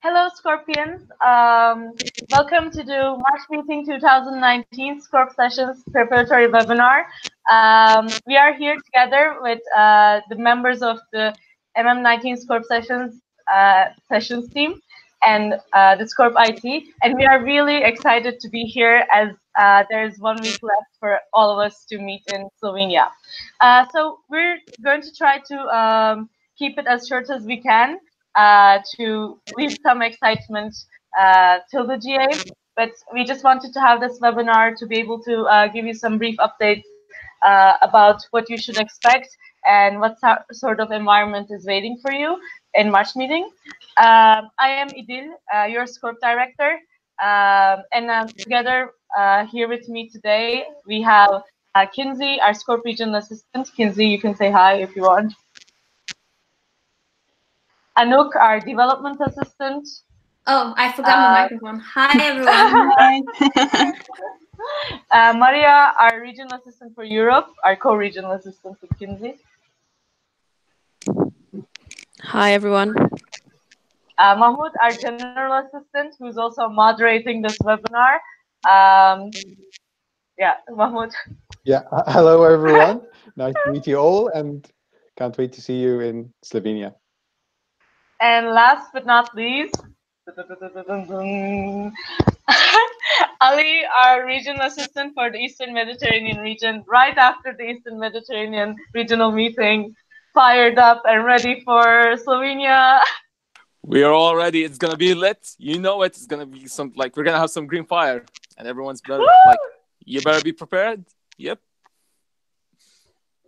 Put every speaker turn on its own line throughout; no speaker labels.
Hello, Scorpions. Welcome to the March Meeting 2019 Scorp Sessions Preparatory Webinar. We are here together with the members of the MM19 Scorp Sessions team and the Scorp IT, and we are really excited to be here as there's 1 week left for all of us to meet in Slovenia. So we're going to try to keep it as short as we can, to leave some excitement till the GA, but we just wanted to have this webinar to be able to give you some brief updates about what you should expect and what sort of environment is waiting for you in March meeting. I am Idil, your Scorp director, and together here with me today we have Kinsey, our Scorp regional assistant. Kinsey, you can say hi if you want. Anouk, our development assistant.
Oh, I forgot my microphone. Hi, everyone.
Hi. Maria, our regional assistant for Europe, our co-regional assistant with Kinsey.
Hi, everyone.
Mahmoud, our general assistant, who's also moderating this webinar. Yeah, Mahmoud.
Yeah, hello, everyone. Nice to meet you all, and can't wait to see you in Slovenia.
And last but not least, Ali, our regional assistant for the Eastern Mediterranean region, right after the Eastern Mediterranean regional meeting, fired up and ready for Slovenia.
We are all ready. It's gonna be lit. You know it. It's gonna be some, like, we're gonna have some green fire, and everyone's better. Like, you better be prepared. Yep.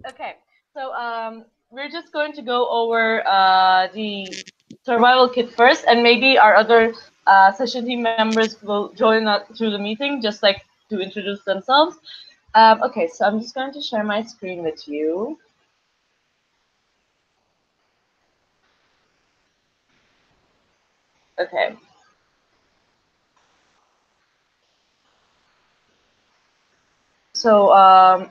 Okay, so we're just going to go over the survival kit first, and maybe our other session team members will join us through the meeting, just like to introduce themselves. Okay, so I'm just going to share my screen with you. Okay. So,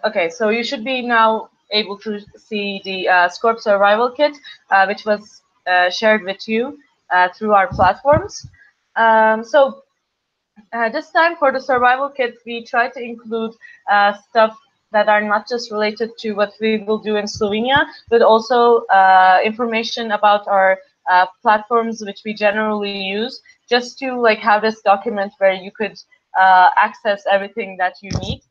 okay, so you should be now able to see the Scorp Survival Kit, which was shared with you through our platforms. This time for the Survival Kit, we try to include stuff that are not just related to what we will do in Slovenia, but also information about our platforms which we generally use, just to like have this document where you could access everything that you need.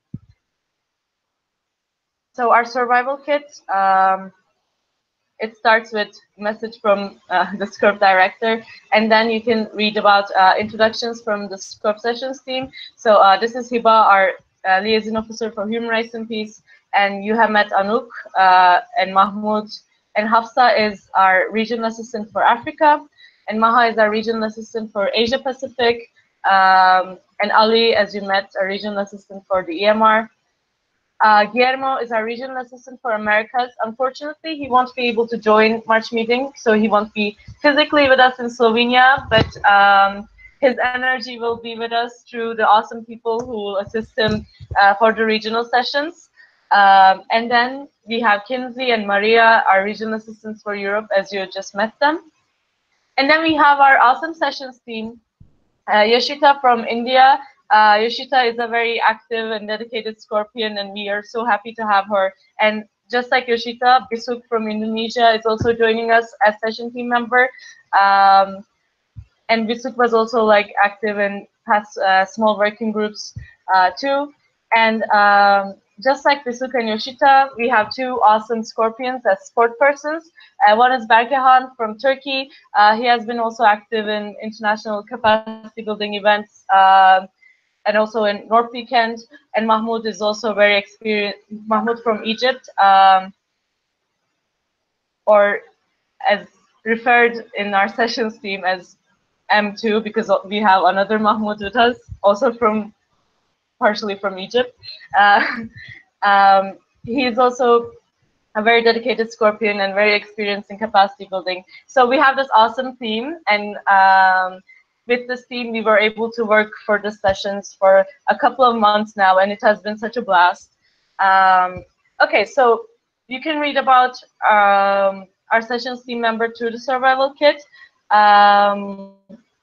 So our survival kit, it starts with a message from the Scorp director, and then you can read about introductions from the Scorp Sessions team. So this is Hiba, our liaison officer for human rights and peace, and you have met Anouk and Mahmoud, and Hafsa is our regional assistant for Africa, and Maha is our regional assistant for Asia Pacific, and Ali, as you met, a regional assistant for the EMR. Guillermo is our regional assistant for Americas. Unfortunately, he won't be able to join March meeting, so he won't be physically with us in Slovenia, but his energy will be with us through the awesome people who will assist him for the regional sessions. And then we have Kinsey and Maria, our regional assistants for Europe, as you just met them. And then we have our awesome sessions team, Yoshita from India. Yoshita is a very active and dedicated Scorpion, and we are so happy to have her. And just like Yoshita, Bisuk from Indonesia is also joining us as session team member. And Bisuk was also like active in past small working groups too. And just like Bisuk and Yoshita, we have two awesome Scorpions as sport persons. One is Berkehan from Turkey. He has been also active in international capacity building events, and also in North Weekend. And Mahmoud is also very experienced. Mahmoud from Egypt, or as referred in our sessions team as M2, because we have another Mahmoud with us, also partially from Egypt. He is also a very dedicated Scorpion and very experienced in capacity building. So we have this awesome team, and with this team, we were able to work for the sessions for a couple of months now, and it has been such a blast. Okay, so you can read about our sessions team member through the survival kit.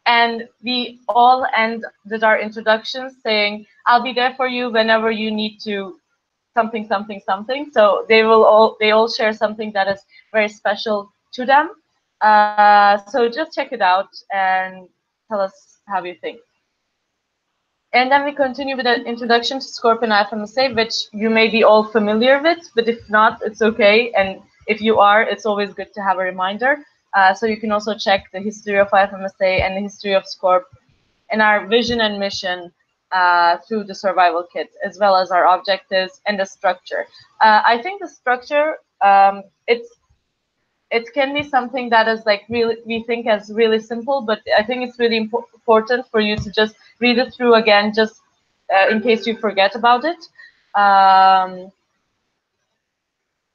And we all ended our introductions saying, "I'll be there for you whenever you need to something, something, something." So they all share something that is very special to them. So just check it out and tell us how you think. And then we continue with an introduction to Scorp and Ifmsa, which you may be all familiar with, but if not, it's okay. And if you are, it's always good to have a reminder. So you can also check the history of Ifmsa and the history of Scorp and our vision and mission through the survival kit, as well as our objectives and the structure. I think the structure, it can be something that is like really, we think as really simple, but I think it's really important for you to just read it through again, just in case you forget about it.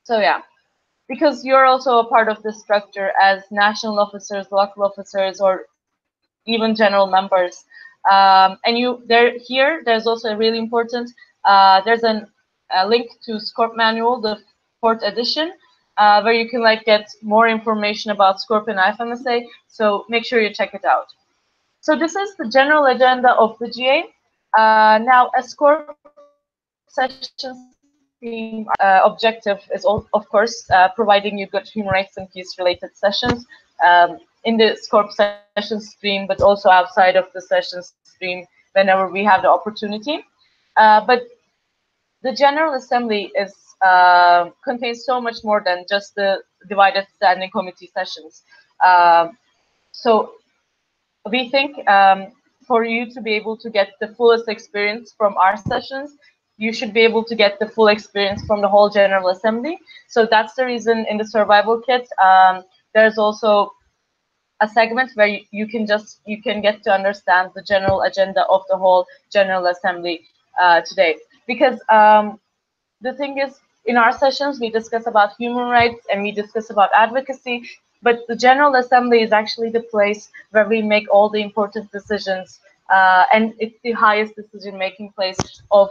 So yeah, because you're also a part of the structure as national officers, local officers, or even general members. And there's also a really important, there's a link to Scorp Manual, the 4th edition, where you can like get more information about Scorp and Ifmsa. So make sure you check it out. So this is the general agenda of the GA. Now, a Scorp Sessions team objective is, of course, providing you good human rights and peace-related sessions in the Scorp Sessions stream, but also outside of the Sessions stream whenever we have the opportunity. But the General Assembly is contains so much more than just the divided standing committee sessions. So we think for you to be able to get the fullest experience from our sessions, you should be able to get the full experience from the whole General Assembly. So that's the reason in the survival kit, there's also a segment where you can get to understand the general agenda of the whole General Assembly today. Because the thing is, in our sessions, we discuss about human rights and we discuss about advocacy, but the General Assembly is actually the place where we make all the important decisions, and it's the highest decision-making place of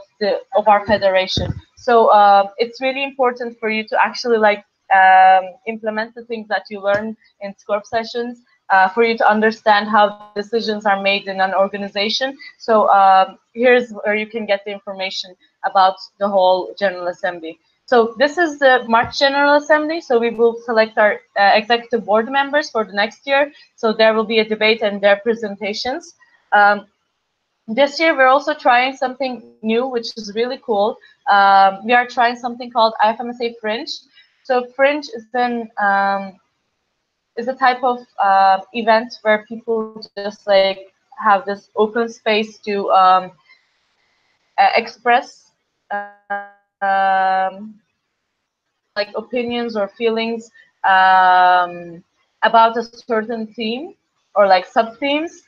our federation. So it's really important for you to actually like implement the things that you learn in Scorp sessions, for you to understand how decisions are made in an organization. So here's where you can get the information about the whole General Assembly. So this is the March General Assembly. So we will select our executive board members for the next year. So there will be a debate and their presentations. This year, we're also trying something new, which is really cool. We are trying something called Ifmsa Fringe. So Fringe is a type of event where people just like have this open space to express like opinions or feelings about a certain theme or like sub-themes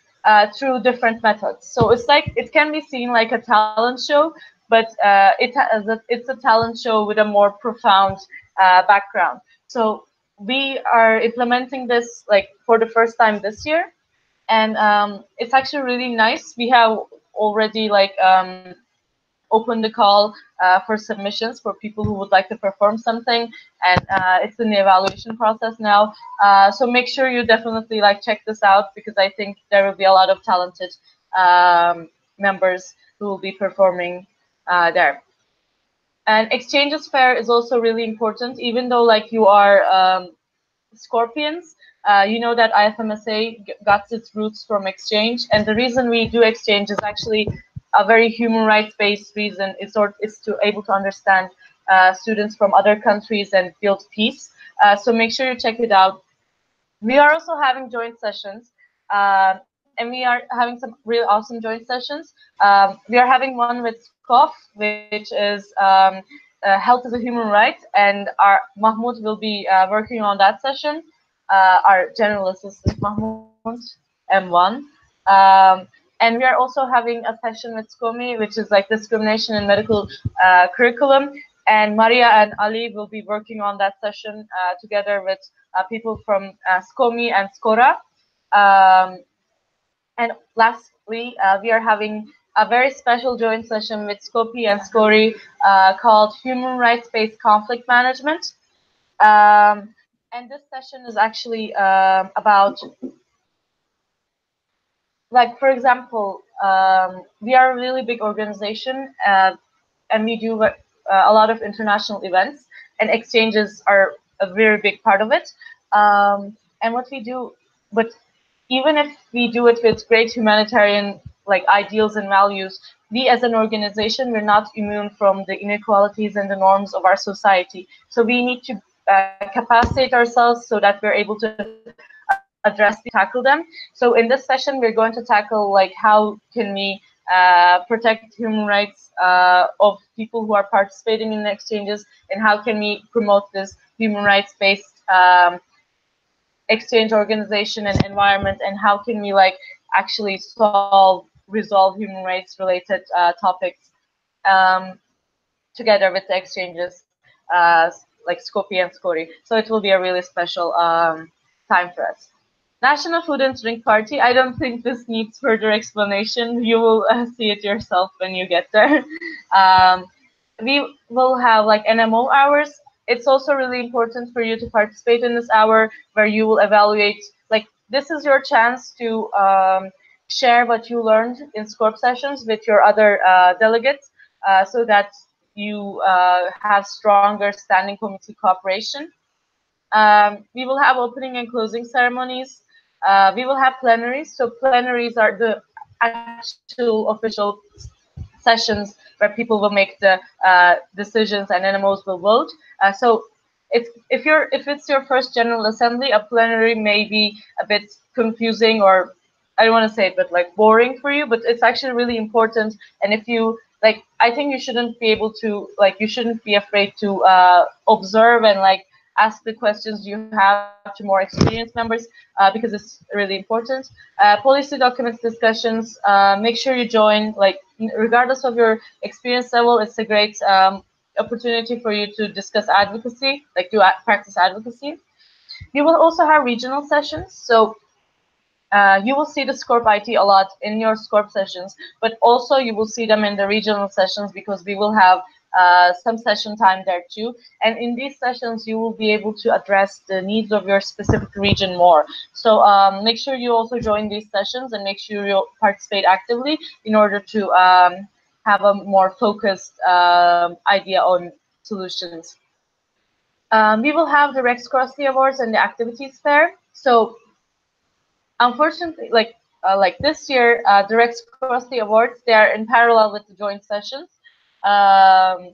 through different methods. So it's like, it can be seen like a talent show, but it's a talent show with a more profound background. So we are implementing this like for the first time this year, and it's actually really nice. We have already like opened the call for submissions for people who would like to perform something, and it's in the evaluation process now. So make sure you definitely like check this out, because I think there will be a lot of talented members who will be performing there. And Exchanges Fair is also really important, even though like you are Scorpions, you know that Ifmsa got its roots from exchange, and the reason we do exchange is actually a very human rights-based reason. It's to able to understand students from other countries and build peace. So make sure you check it out. We are also having joint sessions, and we are having some real awesome joint sessions. We are having one with SCOF, which is health is a human right, and our Mahmoud will be working on that session. Our general assistant Mahmoud, M1. And we are also having a session with SCOMI, which is like discrimination in medical curriculum. And Maria and Ali will be working on that session together with people from SCOMI and SCORA. And lastly, we are having a very special joint session with SCOPI and SCORI called Human Rights-Based Conflict Management. And this session is actually about like for example, we are a really big organization, and we do a lot of international events, and exchanges are a very big part of it. And what we do, but even if we do it with great humanitarian like ideals and values, we as an organization, we're not immune from the inequalities and the norms of our society. So we need to capacitate ourselves so that we're able to address, tackle them. So in this session, we're going to tackle like how can we protect human rights of people who are participating in the exchanges, and how can we promote this human rights-based exchange organization and environment, and how can we like actually resolve human rights related topics together with the exchanges like Skopje and Skori. So it will be a really special time for us. National Food and Drink Party, I don't think this needs further explanation. You will see it yourself when you get there. We will have like NMO hours. It's also really important for you to participate in this hour where you will evaluate, like this is your chance to share what you learned in Scorp sessions with your other delegates so that you have stronger standing committee cooperation. We will have opening and closing ceremonies. We will have plenaries. So plenaries are the actual official sessions where people will make the decisions and NMOs will vote. So if it's your first General Assembly, a plenary may be a bit confusing, or I don't want to say it, but like boring for you, but it's actually really important. And if you like, I think you shouldn't be able to like, you shouldn't be afraid to observe and like ask the questions you have to more experienced members because it's really important. Policy documents discussions, make sure you join, like regardless of your experience level, it's a great opportunity for you to discuss advocacy, like do practice advocacy. You will also have regional sessions. So you will see the Scorp IT a lot in your Scorp sessions, but also you will see them in the regional sessions because we will have some session time there too. And in these sessions, you will be able to address the needs of your specific region more. So make sure you also join these sessions and make sure you participate actively in order to have a more focused idea on solutions. We will have the Rex Crossley Awards and the Activities Fair. So unfortunately, like this year, the Rex Crossley Awards, they are in parallel with the joint sessions. But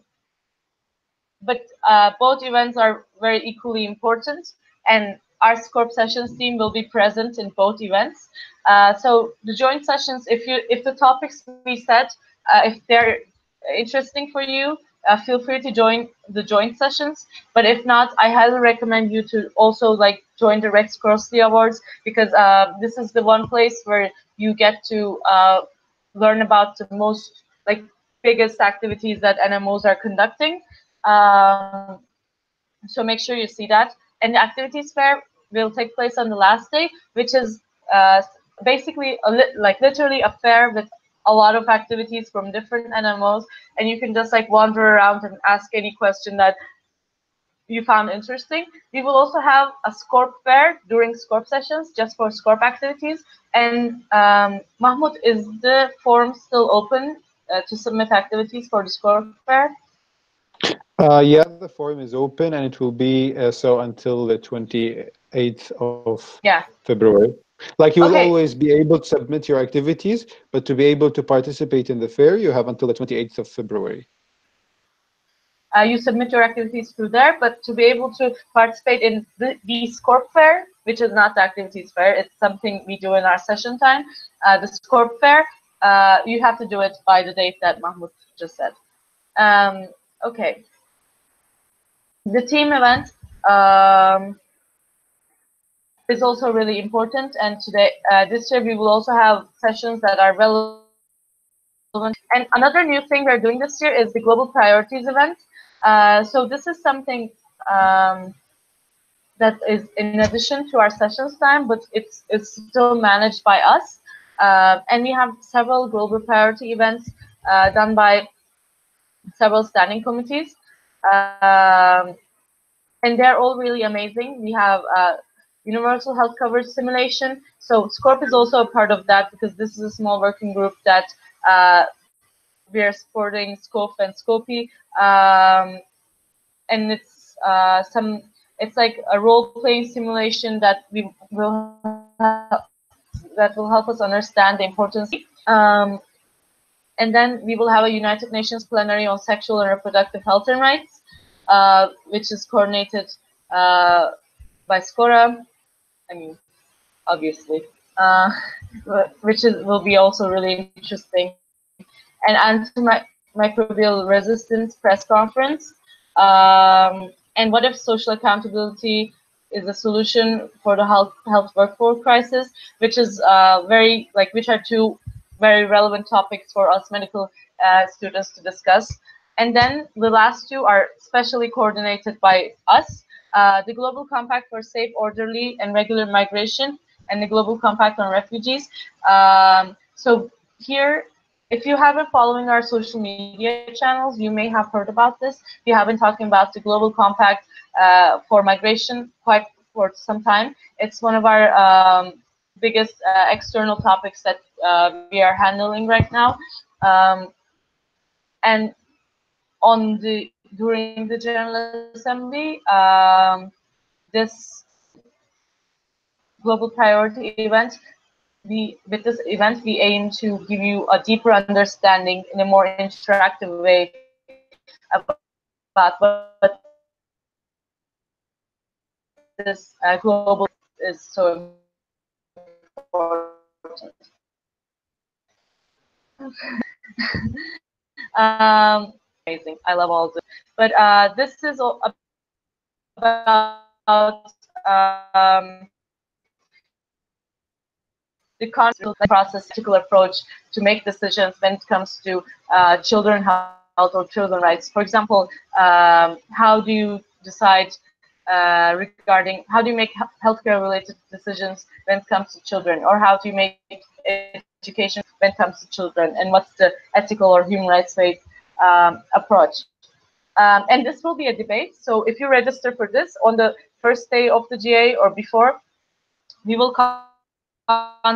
both events are very equally important, and our Scorp Sessions team will be present in both events. So the joint sessions, if the topics we set, if they're interesting for you, feel free to join the joint sessions. But if not, I highly recommend you to also like join the Rex Crossley Awards, because this is the one place where you get to learn about the most like biggest activities that NMOs are conducting. So make sure you see that. And the activities fair will take place on the last day, which is basically literally a fair with a lot of activities from different NMOs, and you can just like wander around and ask any question that you found interesting. We will also have a Scorp fair during Scorp sessions just for Scorp activities. And Mahmoud, is the form still open to submit activities for the Scorp fair?
Yeah, the form is open, and it will be so until the 28th of February. Like you will always be able to submit your activities, but to be able to participate in the fair, you have until the 28th of February.
You submit your activities through there, but to be able to participate in the Scorp fair, which is not the activities fair, it's something we do in our session time, the Scorp fair, you have to do it by the date that Mahmoud just said. Okay. The team event is also really important, and today, this year, we will also have sessions that are relevant. And another new thing we're doing this year is the Global Priorities event. So this is something that is in addition to our sessions time, but it's still managed by us. And we have several global priority events done by several standing committees. And they're all really amazing. We universal health coverage simulation. So SCORP is also a part of that, because this is a small working group that we are supporting SCOP and SCOPI, and it's it's like a role-playing simulation that will help us understand the importance. And then we will have a United Nations Plenary on Sexual and Reproductive Health and Rights, which is coordinated by SCORA. I mean, obviously, which will be also really interesting. And antimicrobial resistance press conference. And what if social accountability is a solution for the health workforce crisis, which is which are two very relevant topics for us medical students to discuss. And then the last two are specially coordinated by us, the Global Compact for Safe, Orderly, and Regular Migration, and the Global Compact on Refugees. So here, if you have been following our social media channels, you may have heard about this. We have been talking about the Global Compact for Migration quite for some time. It's one of our biggest external topics that we are handling right now. And during the General Assembly, this Global Priority event, with this event, we aim to give you a deeper understanding in a more interactive way about what this global is so important. Amazing. I love all this. But this is about the constant process, approach to make decisions when it comes to children health or children rights. For example, how do you decide regarding how do you make healthcare related decisions when it comes to children, or how do you make education when it comes to children, and what's the ethical or human rights based approach. And this will be a debate. So if you register for this on the first day of the GA or before, we will contact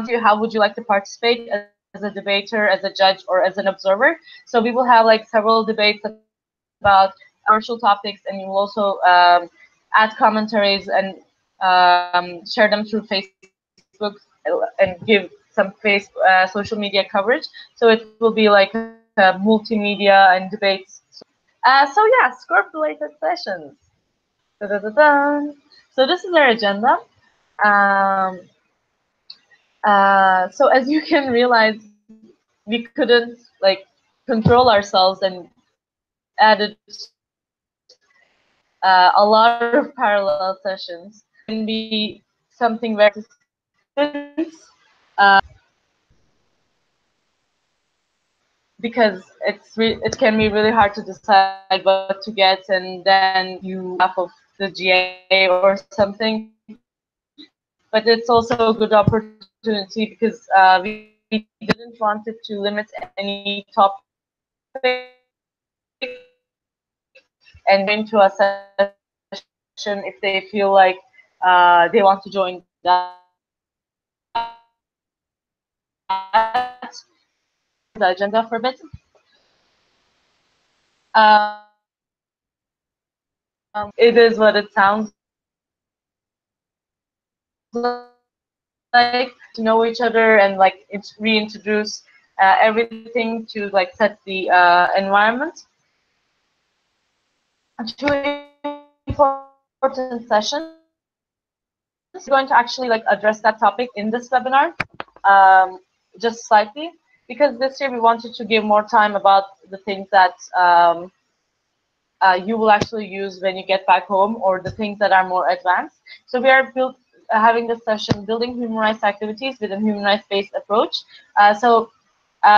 you. How would you like to participate as a debater, as a judge, or as an observer? So we will have like several debates about commercial topics, and you will also add commentaries and share them through Facebook and give some social media coverage. So it will be like a multimedia and debates. So yeah, SCORP related sessions. So this is our agenda. So as you can realize, we couldn't like control ourselves and added a lot of parallel sessions. It can be something very because it can be really hard to decide what to get, and then you half of the GA or something. But it's also a good opportunity because we didn't want it to limit any topic and into a session if they feel like they want to join that. The agenda for a bit. It is what it sounds like, to know each other and like reintroduce everything to like set the environment. Two important sessions. We're going to actually like address that topic in this webinar, just slightly, because this year we wanted to give more time about the things that you will actually use when you get back home, or the things that are more advanced. So we are having this session, building human rights activities with a human rights based approach. So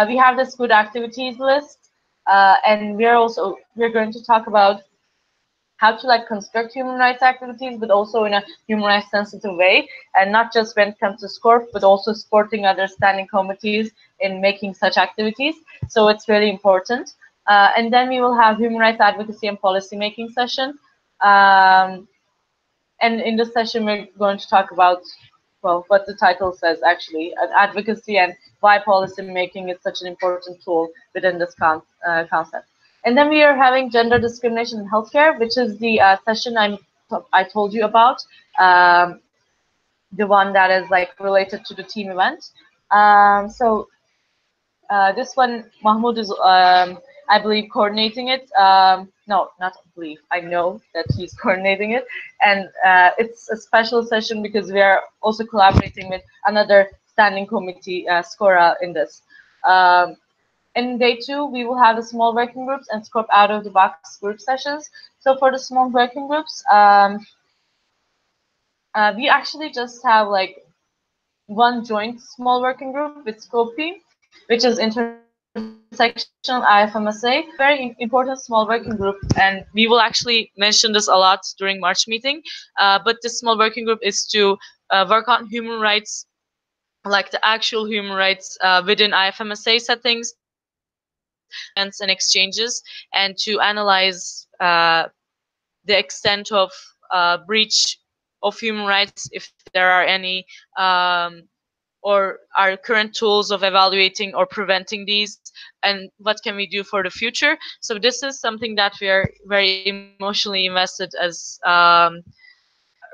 we have this good activities list, and we're going to talk about how to like construct human rights activities, but also in a human rights sensitive way, and not just when it comes to SCORP, but also supporting other standing committees in making such activities. So it's really important. And then we will have human rights advocacy and policy making session. And And in this session, we're going to talk about, well, what the title says actually, advocacy and why policy making is such an important tool within this concept. And then we are having gender discrimination in healthcare, which is the session I told you about, the one that is like related to the team event. So this one, Mahmoud is, I believe, coordinating it. No, not believe. I know that he's coordinating it, and it's a special session because we are also collaborating with another standing committee, SCORA, in this. In day 2, we will have the small working groups and Scorp out-of-the-box group sessions. So for the small working groups, we actually just have like one joint small working group with SCOP, which is intersectional IFMSA, very important small working group, and we will actually mention this a lot during March meeting. But this small working group is to work on human rights, like the actual human rights within IFMSA settings and exchanges, and to analyze the extent of breach of human rights, if there are any, or our current tools of evaluating or preventing these, and what can we do for the future. So this is something that we are very emotionally invested as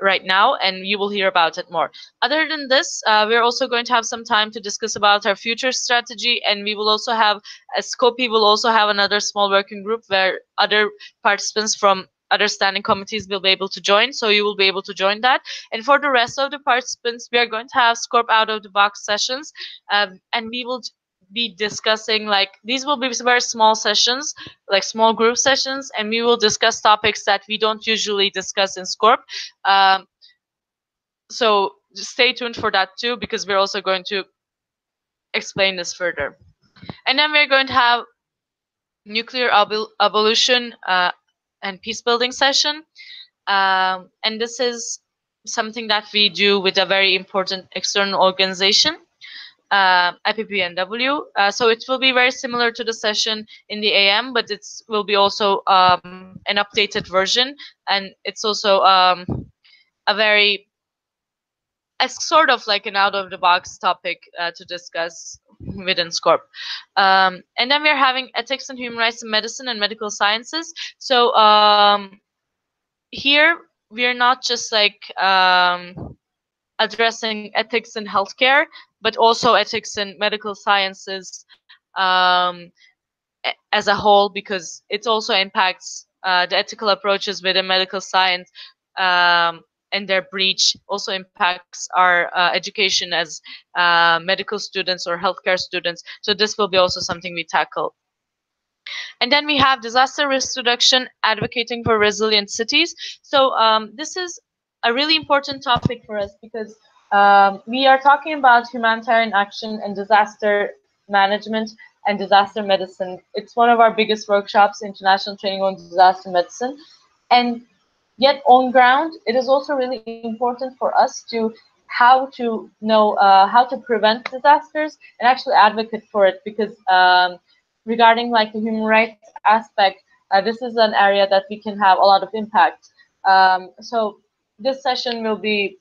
right now, and you will hear about it more. Other than this, we're also going to have some time to discuss about our future strategy, and we will also have, as Scopi will also have another small working group where other participants from other standing committees will be able to join, so you will be able to join that. And for the rest of the participants, we are going to have Scorp out-of-the-box sessions, and we will be discussing, like, these will be very small sessions, like small group sessions, and we will discuss topics that we don't usually discuss in Scorp. So just stay tuned for that too, because we're also going to explain this further. And then we're going to have nuclear abolition and peace building session. And this is something that we do with a very important external organization, IPPNW. So it will be very similar to the session in the AM, but it will be also an updated version, and it's also it's sort of like an out-of-the-box topic to discuss within Scorp. And then we're having ethics and human rights in medicine and medical sciences. So here we're not just like addressing ethics in healthcare, but also ethics in medical sciences as a whole, because it also impacts the ethical approaches within medical science, and their breach also impacts our education as medical students or healthcare students. So this will be also something we tackle. And then we have disaster risk reduction, advocating for resilient cities. So this is a really important topic for us, because we are talking about humanitarian action and disaster management and disaster medicine. It's one of our biggest workshops, international training on disaster medicine. And yet on ground, it is also really important for us to how to know how to prevent disasters and actually advocate for it, because regarding like the human rights aspect, this is an area that we can have a lot of impact. So this session will be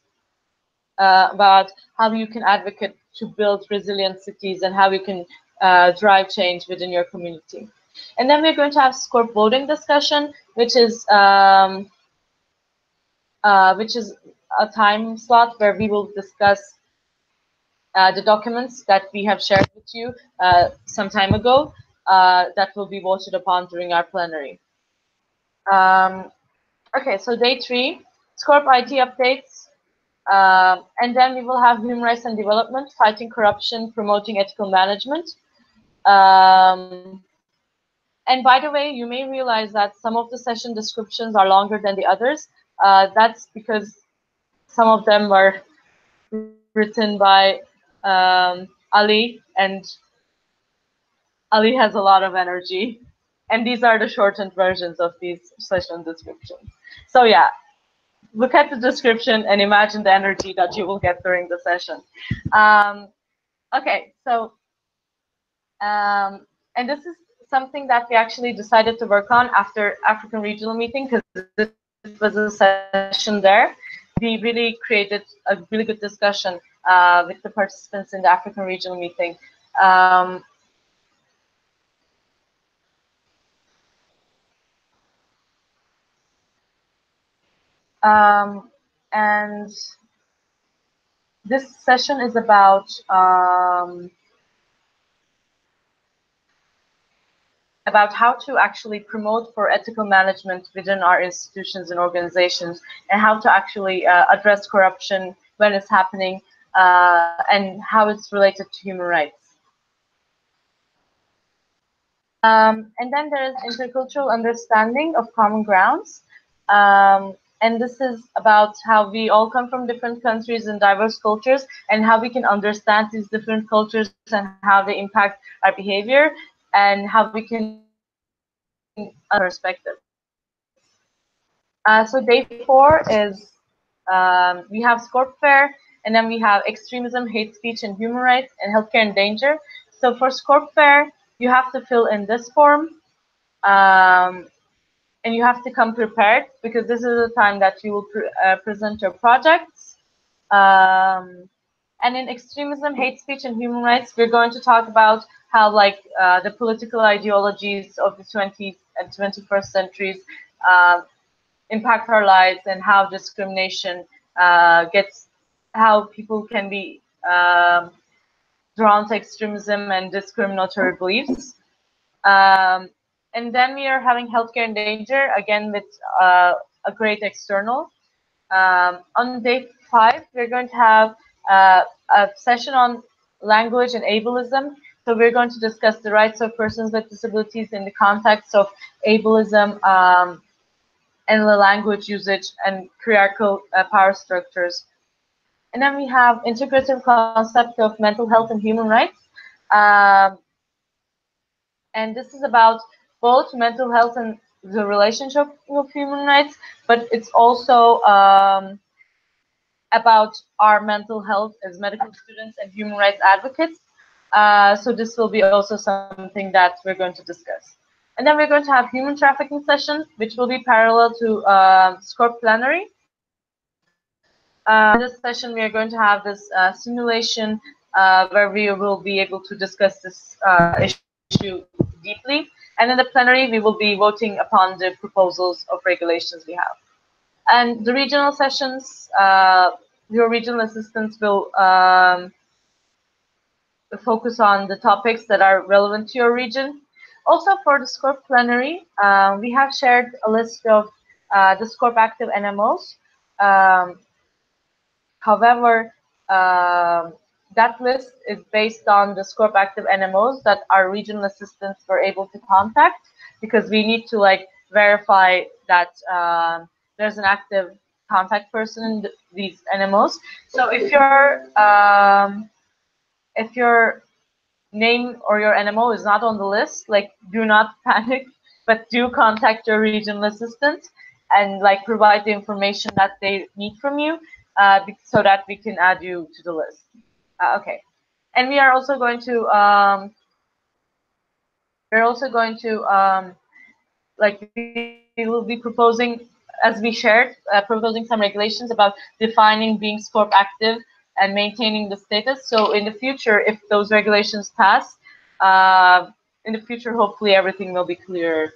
about how you can advocate to build resilient cities and how you can drive change within your community. And then we're going to have Scorp voting discussion, which is a time slot where we will discuss the documents that we have shared with you some time ago that will be voted upon during our plenary. Okay, so day 3, Scorp IT updates, and then we will have human rights and development, fighting corruption, promoting ethical management. And by the way, you may realize that some of the session descriptions are longer than the others. That's because some of them were written by Ali, and Ali has a lot of energy. And these are the shortened versions of these session descriptions. So yeah, look at the description and imagine the energy that you will get during the session. Okay, so, and this is something that we actually decided to work on after African regional meeting, because this was a session there. we really created a really good discussion with the participants in the African regional meeting. And this session is about how to actually promote for ethical management within our institutions and organizations, and how to actually address corruption when it's happening, and how it's related to human rights. And then there is intercultural understanding of common grounds. And this is about how we all come from different countries and diverse cultures, and how we can understand these different cultures and how they impact our behavior, and how we can perspective. So day 4 is we have Scorp Fair, and then we have extremism, hate speech, and human rights, and healthcare and danger. So for Scorp Fair, you have to fill in this form. And you have to come prepared, because this is the time that you will present your projects. And in extremism, hate speech, and human rights, we're going to talk about how the political ideologies of the 20th and 21st centuries impact our lives, and how discrimination how people can be drawn to extremism and discriminatory beliefs. And then we are having healthcare and danger, again with a great external. On day 5, we're going to have a session on language and ableism. So we're going to discuss the rights of persons with disabilities in the context of ableism and the language usage and hierarchical power structures. And then we have integrative concept of mental health and human rights. And this is about both mental health and the relationship with human rights, but it's also about our mental health as medical students and human rights advocates. So this will be also something that we're going to discuss. And then we're going to have human trafficking session, which will be parallel to Scorp Plenary. In this session, we are going to have this simulation where we will be able to discuss this issue deeply. And in the plenary, we will be voting upon the proposals of regulations we have. And the regional sessions, your regional assistants will focus on the topics that are relevant to your region. Also for the Scorp Plenary, we have shared a list of the Scorp active NMOs. However, that list is based on the Scorp active NMOs that our regional assistants were able to contact, because we need to verify that there's an active contact person in these NMOs. So if your name or your NMO is not on the list, do not panic, but do contact your regional assistant and provide the information that they need from you, so that we can add you to the list. Okay, and we are also going to we will be proposing, as we shared, proposing some regulations about defining being Scorp active and maintaining the status. So in the future, if those regulations pass, in the future, hopefully everything will be clearer.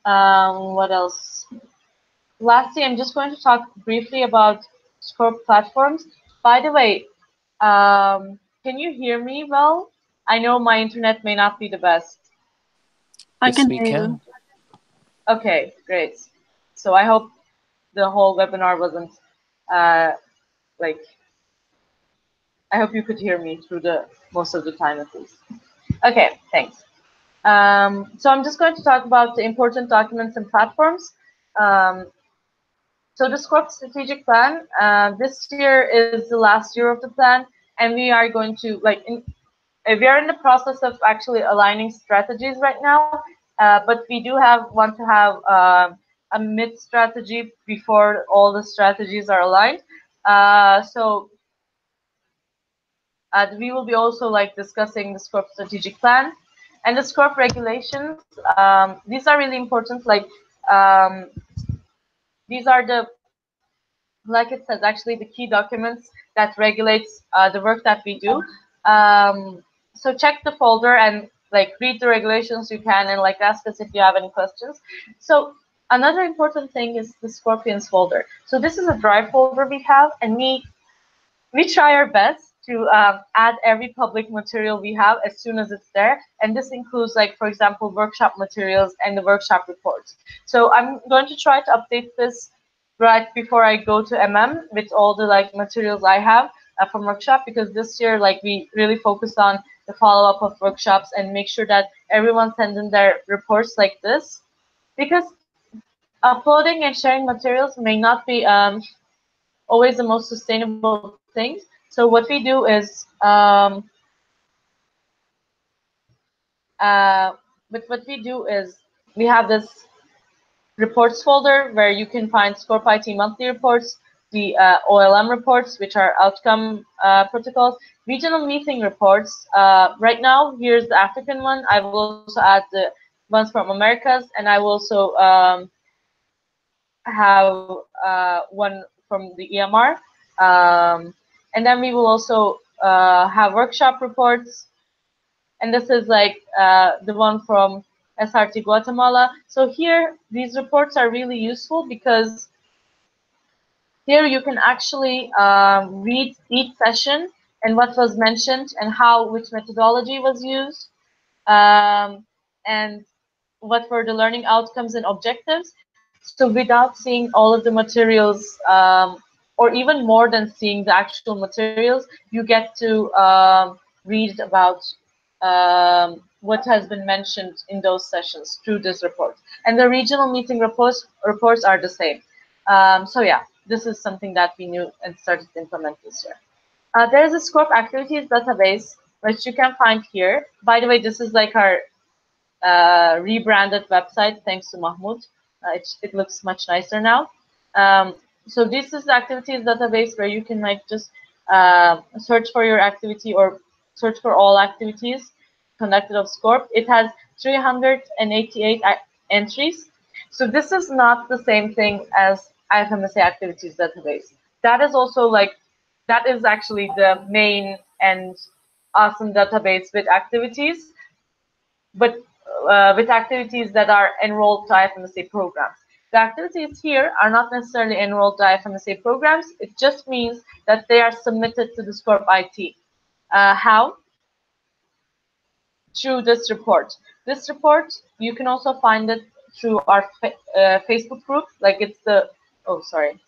What else? Lastly, I'm just going to talk briefly about Scorp platforms. By the way, can you hear me well? I know my internet may not be the best.
I can hear you.
Okay, great. So I hope the whole webinar wasn't I hope you could hear me through the most of the time at least. Okay, thanks. So I'm just going to talk about the important documents and platforms. So the Scorp strategic plan, this year is the last year of the plan, and we are going to we are in the process of actually aligning strategies right now, but we do want to have a mid strategy before all the strategies are aligned. So we will be also discussing the Scorp strategic plan and the Scorp regulations. These are really important. These are the like it says, actually the key documents that regulates the work that we do. So check the folder and like read the regulations you can, and like ask us if you have any questions. So another important thing is the Scorpions folder. So this is a drive folder we have, and we try our best to add every public material we have as soon as it's there. And this includes, like, for example, workshop materials and the workshop reports. So I'm going to try to update this right before I go to MM with all the like materials I have from workshop, because this year, like, we really focused on the follow-up of workshops and make sure that everyone sends in their reports like this, because uploading and sharing materials may not be always the most sustainable thing. So what we do is, we have this reports folder where you can find Scorp IT monthly reports, the OLM reports, which are outcome protocols, regional meeting reports. Right now, here's the African one. I will also add the ones from Americas, and I will also have one from the EMR. And then we will also have workshop reports. And this is like the one from SRT Guatemala. So here, these reports are really useful because here you can actually read each session and what was mentioned and which methodology was used, and what were the learning outcomes and objectives. So without seeing all of the materials, or even more than seeing the actual materials, you get to read about what has been mentioned in those sessions through this report. And the regional meeting reports are the same. So yeah, this is something that we knew and started to implement this year. There is a Scorp activities database, which you can find here. By the way, this is like our rebranded website, thanks to Mahmoud. It looks much nicer now. So this is the activities database where you can like just search for your activity or search for all activities conducted of Scorp. It has 388 entries. So this is not the same thing as Ifmsa activities database. That is also like, that is actually the main and awesome database with activities, but with activities that are enrolled to Ifmsa programs. The activities here are not necessarily enrolled to Ifmsa programs. It just means that they are submitted to the Scorp IT. How? Through this report. This report, you can also find it through our Facebook group. Like it's the, oh, sorry.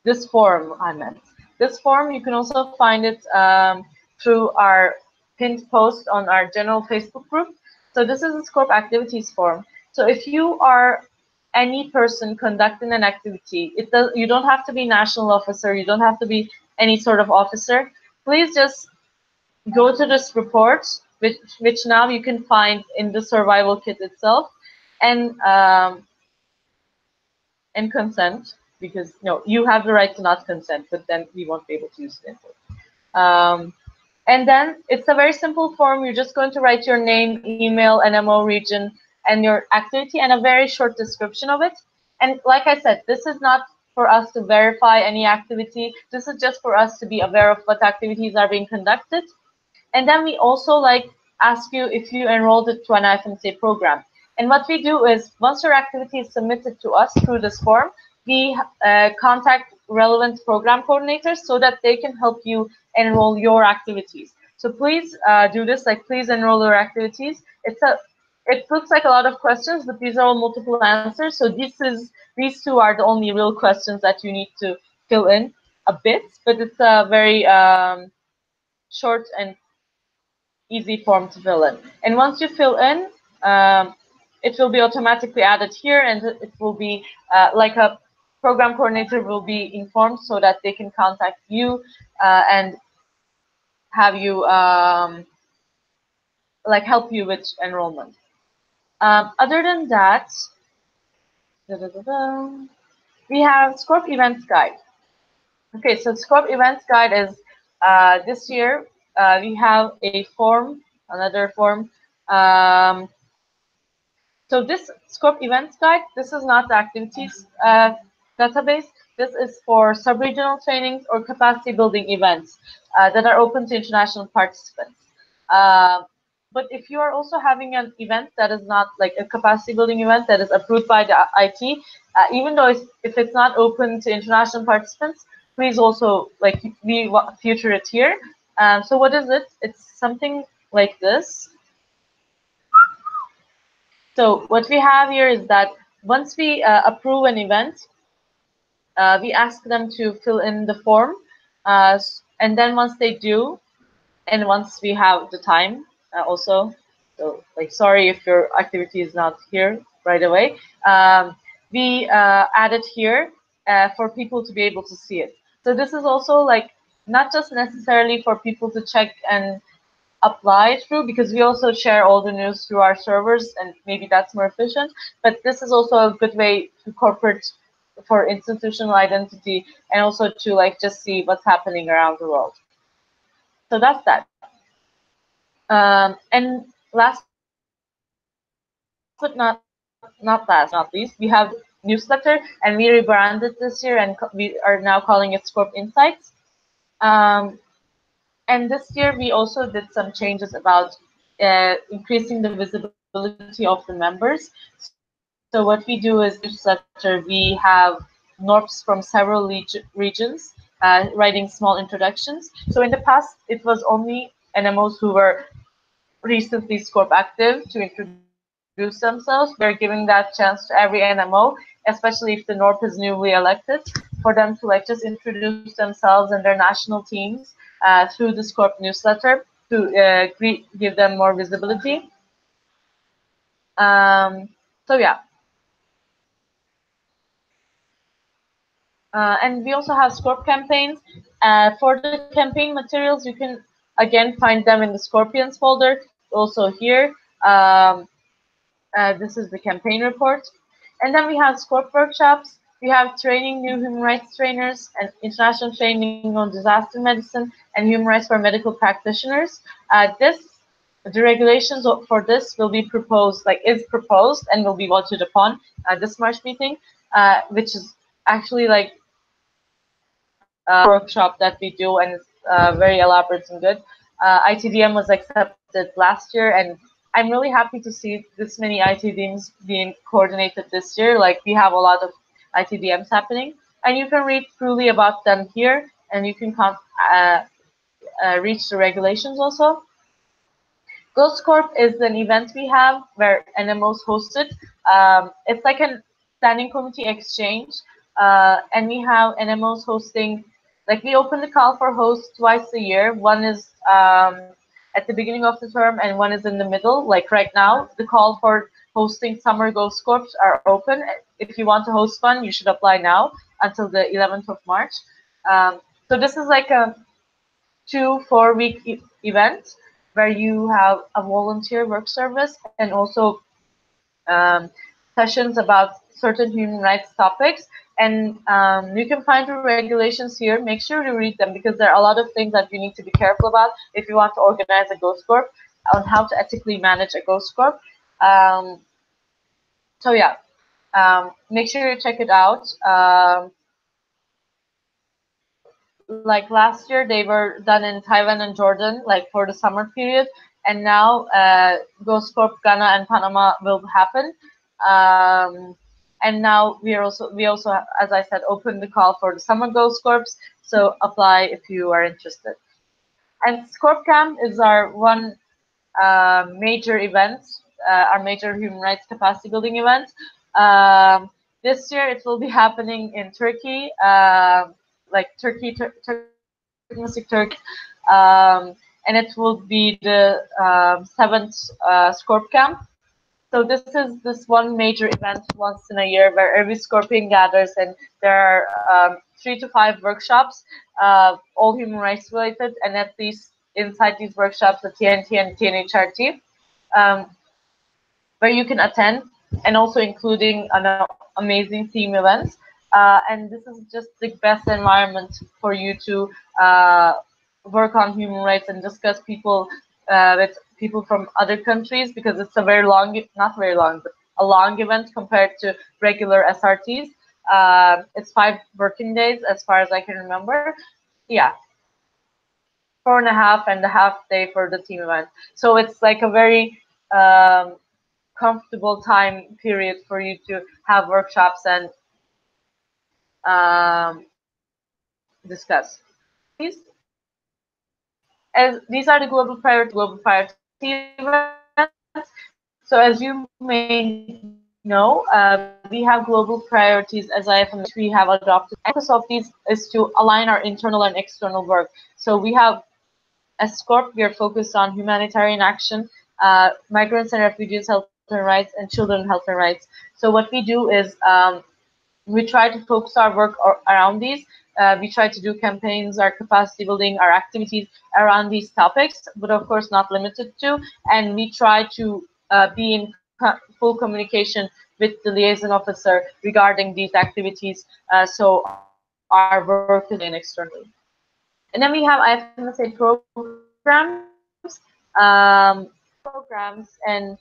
This forum, I meant. This forum, you can also find it through our pinned post on our general Facebook group. So this is the Scorp activities forum. So if you are any person conducting an activity, you don't have to be national officer, you don't have to be any sort of officer. Please just go to this report, which now you can find in the survival kit itself, and consent, because you have the right to not consent, but then we won't be able to use the info. And then it's a very simple form. You're just going to write your name, email, NMO region, and your activity, and a very short description of it. And like I said, this is not for us to verify any activity. This is just for us to be aware of what activities are being conducted. And then we also like ask you if you enrolled it to an Ifmsa program. And what we do is, once your activity is submitted to us through this form, we contact relevant program coordinators so that they can help you enroll your activities. So please do this, like please enroll your activities. It looks like a lot of questions, but these are all multiple answers. So these two are the only real questions that you need to fill in a bit, but it's a very short and easy form to fill in. And once you fill in, it will be automatically added here, and it will be like a program coordinator will be informed so that they can contact you and have you like help you with enrollment. Other than that, we have Scorp Events Guide. Okay, so Scorp Events Guide is this year we have a form, another form. So this Scorp Events Guide, this is not the activities database. This is for sub-regional trainings or capacity building events that are open to international participants. But if you are also having an event that is not like a capacity building event that is approved by the IT, even though if it's not open to international participants, please also like we feature it here. So what is it? It's something like this. So what we have here is that once we approve an event, we ask them to fill in the form, and then once they do, and once we have the time also, so like sorry if your activity is not here right away, we add it here for people to be able to see it. So this is also like not just necessarily for people to check and apply through, because we also share all the news through our servers, and maybe that's more efficient, but this is also a good way to corporate for institutional identity and also to like just see what's happening around the world. So that's that. And last but not least, we have newsletter, and we rebranded this year, and we are now calling it Scorp Insights. And this year we also did some changes about increasing the visibility of the members. So what we do is newsletter, we have NORPs from several regions writing small introductions. So in the past, it was only NMOs who were recently Scorp active to introduce themselves. We're giving that chance to every NMO, especially if the NORP is newly elected, for them to like just introduce themselves and their national teams through the Scorp newsletter to give them more visibility. So yeah. And we also have Scorp campaigns. For the campaign materials, you can again find them in the Scorpions folder. Also here, this is the campaign report. And then we have Scorp workshops. We have training new human rights trainers and international training on disaster medicine and human rights for medical practitioners. The regulations for this will be proposed, is proposed and will be voted upon this March meeting, which is actually like a workshop that we do, and it's very elaborate and good. ITDM was accepted last year, and I'm really happy to see this many ITDMs being coordinated this year. Like we have a lot of ITDMs happening, and you can read truly about them here, and you can reach the regulations also. GoScorp is an event we have where NMOs host it. It's like a standing committee exchange, and we have NMOs hosting. Like we open the call for hosts twice a year. One is at the beginning of the term, and one is in the middle. Like right now, the call for hosting summer GoScorps are open. If you want to host one, you should apply now until the 11th of March. So this is like a 2-4 week event where you have a volunteer work service and also sessions about certain human rights topics. And you can find the regulations here. Make sure to read them, because there are a lot of things that you need to be careful about if you want to organize a GoScorp, on how to ethically manage a GoScorp. So yeah, make sure you check it out. Like last year, they were done in Taiwan and Jordan, like for the summer period, and now GoScorp Ghana and Panama will happen. And now we also, as I said, open the call for the summer GoScorps. So apply if you are interested. And Scorp Camp is our one major event, our major human rights capacity building event. This year it will be happening in Turkey, like Turkey, and it will be the 7th Scorp Camp. So this is this one major event once in a year where every Scorpion gathers, and there are 3 to 5 workshops, all human rights related, and at least inside these workshops, the TNT and TNHRT, where you can attend, and also including an amazing team events. And this is just the best environment for you to work on human rights and discuss with people from other countries, because it's a very long, not very long, but a long event compared to regular SRTs. It's 5 working days as far as I can remember. Yeah. 4.5 and a half day for the team event. So it's like a very comfortable time period for you to have workshops and discuss. These are the global priority events. So as you may know, we have global priorities as IFMSA we have adopted. The focus of these is to align our internal and external work. So we have, as SCORP, we are focused on humanitarian action, migrants and refugees health and rights, and children health and rights. So what we do is we try to focus our work around these. We try to do campaigns, our capacity building, our activities around these topics, but of course not limited to. And we try to be in full communication with the liaison officer regarding these activities, so our work is done externally. And then we have IFMSA programs, and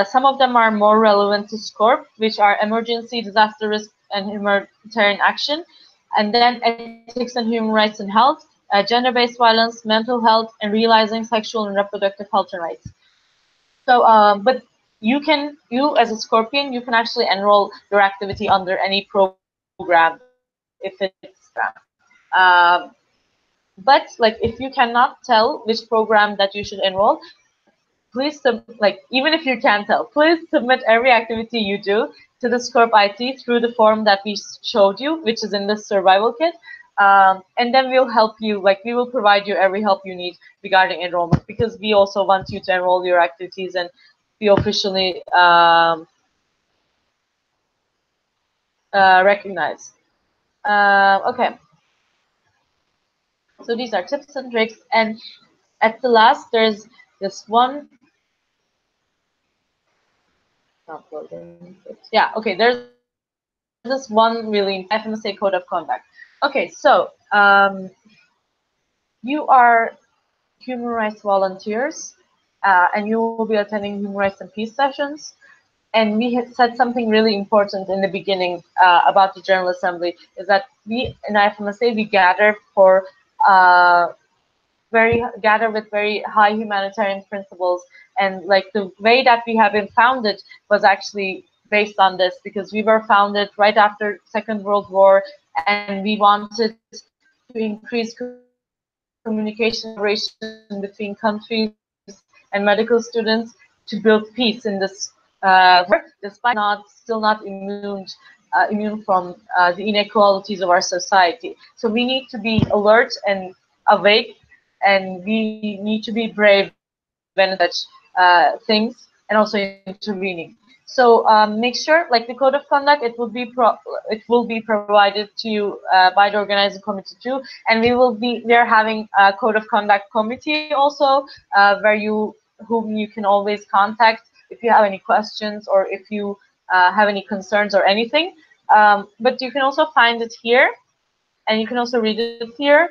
some of them are more relevant to SCORP, which are emergency, disaster risk, and humanitarian action. And then ethics and human rights and health, gender-based violence, mental health, and realizing sexual and reproductive health and rights. So, but you as a Scorpion, you can actually enroll your activity under any program if it's but like if you cannot tell which program that you should enroll, please even if you can't tell, please submit every activity you do to the SCORP IT through the form that we showed you, which is in the survival kit. And then we'll help you, we will provide you every help you need regarding enrollment, because we also want you to enroll your activities and be officially recognized. Okay. So these are tips and tricks, and at the last, there's this one. Yeah, okay, there's this one really Ifmsa Code of Conduct. Okay, so you are human rights volunteers, and you will be attending human rights and peace sessions. And we had said something really important in the beginning about the General Assembly, is that we in Ifmsa we gather for gather with very high humanitarian principles, and the way that we have been founded was actually based on this, because we were founded right after Second World War, and we wanted to increase communication between countries and medical students to build peace in this work, despite still not immune from the inequalities of our society. So we need to be alert and awake, and we need to be brave when such things, and also intervening. So make sure, the code of conduct, it will be provided to you by the organizing committee too, and we are having a code of conduct committee also, whom you can always contact if you have any questions or if you have any concerns or anything. But you can also find it here, and you can also read it here.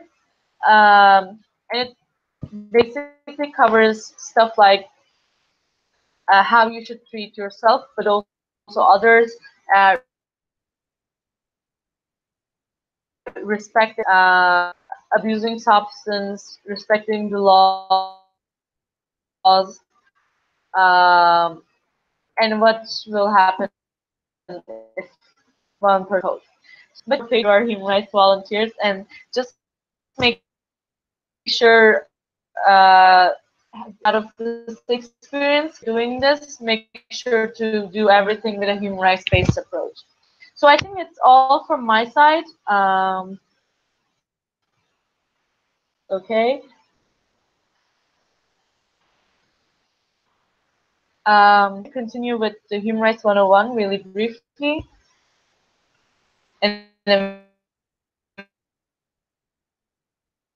And it basically covers stuff like how you should treat yourself, but also others, respect, abusing substance, respecting the laws, and what will happen if one person. But we are human rights volunteers, and just make sure out of this experience doing this, make sure to do everything with a human rights-based approach. So I think it's all from my side. Okay. Continue with the Human Rights 101 really briefly, and then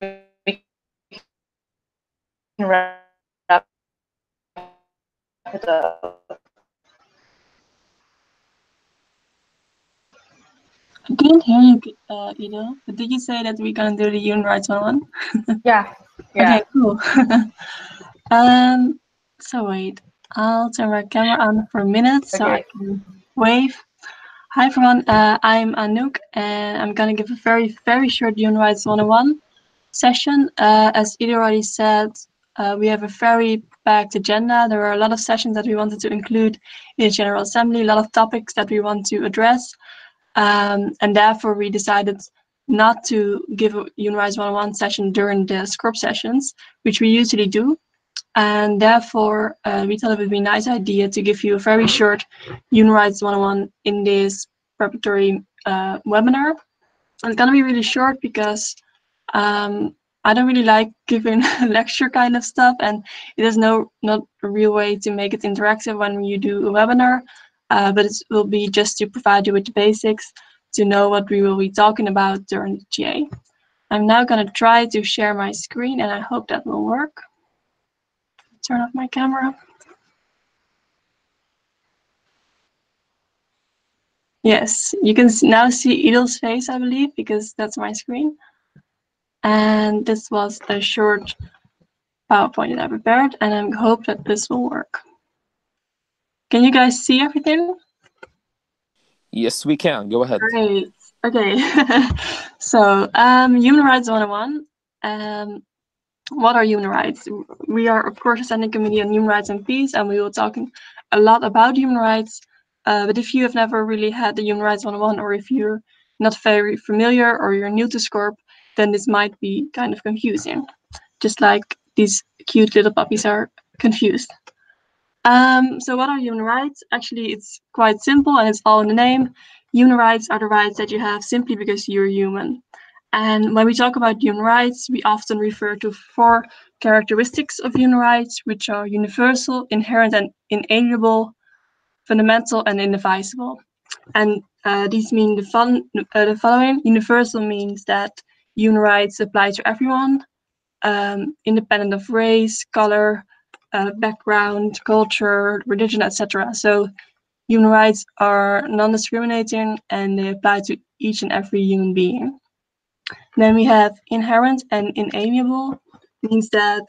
we can wrap it up.
I didn't hear you, Ido, but did you say that we're going to do the Human Rights 101?
Yeah.
Okay, cool. So wait, I'll turn my camera on for a minute so I can wave. Hi everyone, I'm Anouk and I'm going to give a very, very short Human Rights 101 session. As Ida already said, we have a very packed agenda. There are a lot of sessions that we wanted to include in the General Assembly, a lot of topics that we want to address. And therefore we decided not to give a Human Rights 101 session during the SCORP sessions, which we usually do. And therefore, we thought it would be a nice idea to give you a very short Human Rights 101 in this preparatory webinar. And it's going to be really short because I don't really like giving lecture kind of stuff, and it is not a real way to make it interactive when you do a webinar, but it will be just to provide you with the basics to know what we will be talking about during the GA. I'm now going to try to share my screen, and I hope that will work. Turn off my camera. Yes, you can now see Idel's face, I believe, because that's my screen. And this was a short PowerPoint that I prepared, and I hope that this will work. Can you guys see everything?
Yes, we can. Go ahead.
Great. Okay. So, Human Rights 101. What are human rights? We are, of course, a standing committee on human rights and peace, and we will talk a lot about human rights. But if you have never really had the Human Rights 101, or if you're not very familiar or you're new to SCORP, then this might be kind of confusing, just like these cute little puppies are confused. So what are human rights? Actually, it's quite simple and it's all in the name. Human rights are the rights that you have simply because you're human. And when we talk about human rights, we often refer to 4 characteristics of human rights, which are universal, inherent and inalienable, fundamental and indivisible. And these mean the following. Universal means that human rights apply to everyone, independent of race, color, background, culture, religion, etc. So human rights are non-discriminating and they apply to each and every human being. Then we have inherent and inalienable, means that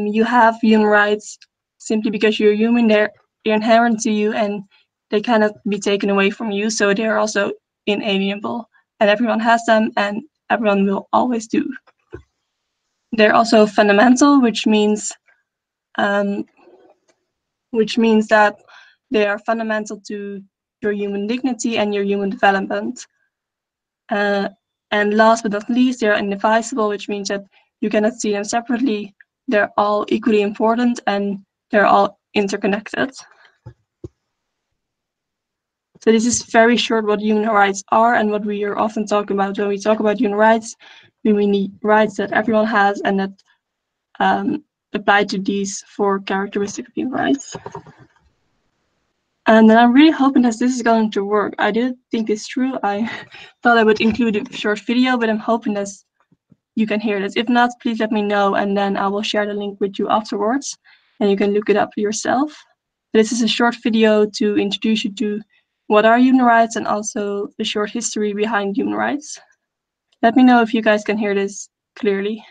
you have human rights simply because you're human. They're inherent to you and they cannot be taken away from you. So they're also inalienable, and everyone has them and everyone will always do. They're also fundamental, which means that they are fundamental to your human dignity and your human development. And last but not least, they're indivisible, which means that you cannot see them separately. They're all equally important and they're all interconnected. So this is very short what human rights are and what we are often talking about. When we talk about human rights, we mean the rights that everyone has and that apply to these 4 characteristics of human rights. And then I'm really hoping that this is going to work. I didn't think this through. I thought I would include a short video, but I'm hoping that you can hear this. If not, please let me know, and then I will share the link with you afterwards, and you can look it up yourself. This is a short video to introduce you to what are human rights and also the short history behind human rights. Let me know if you guys can hear this clearly.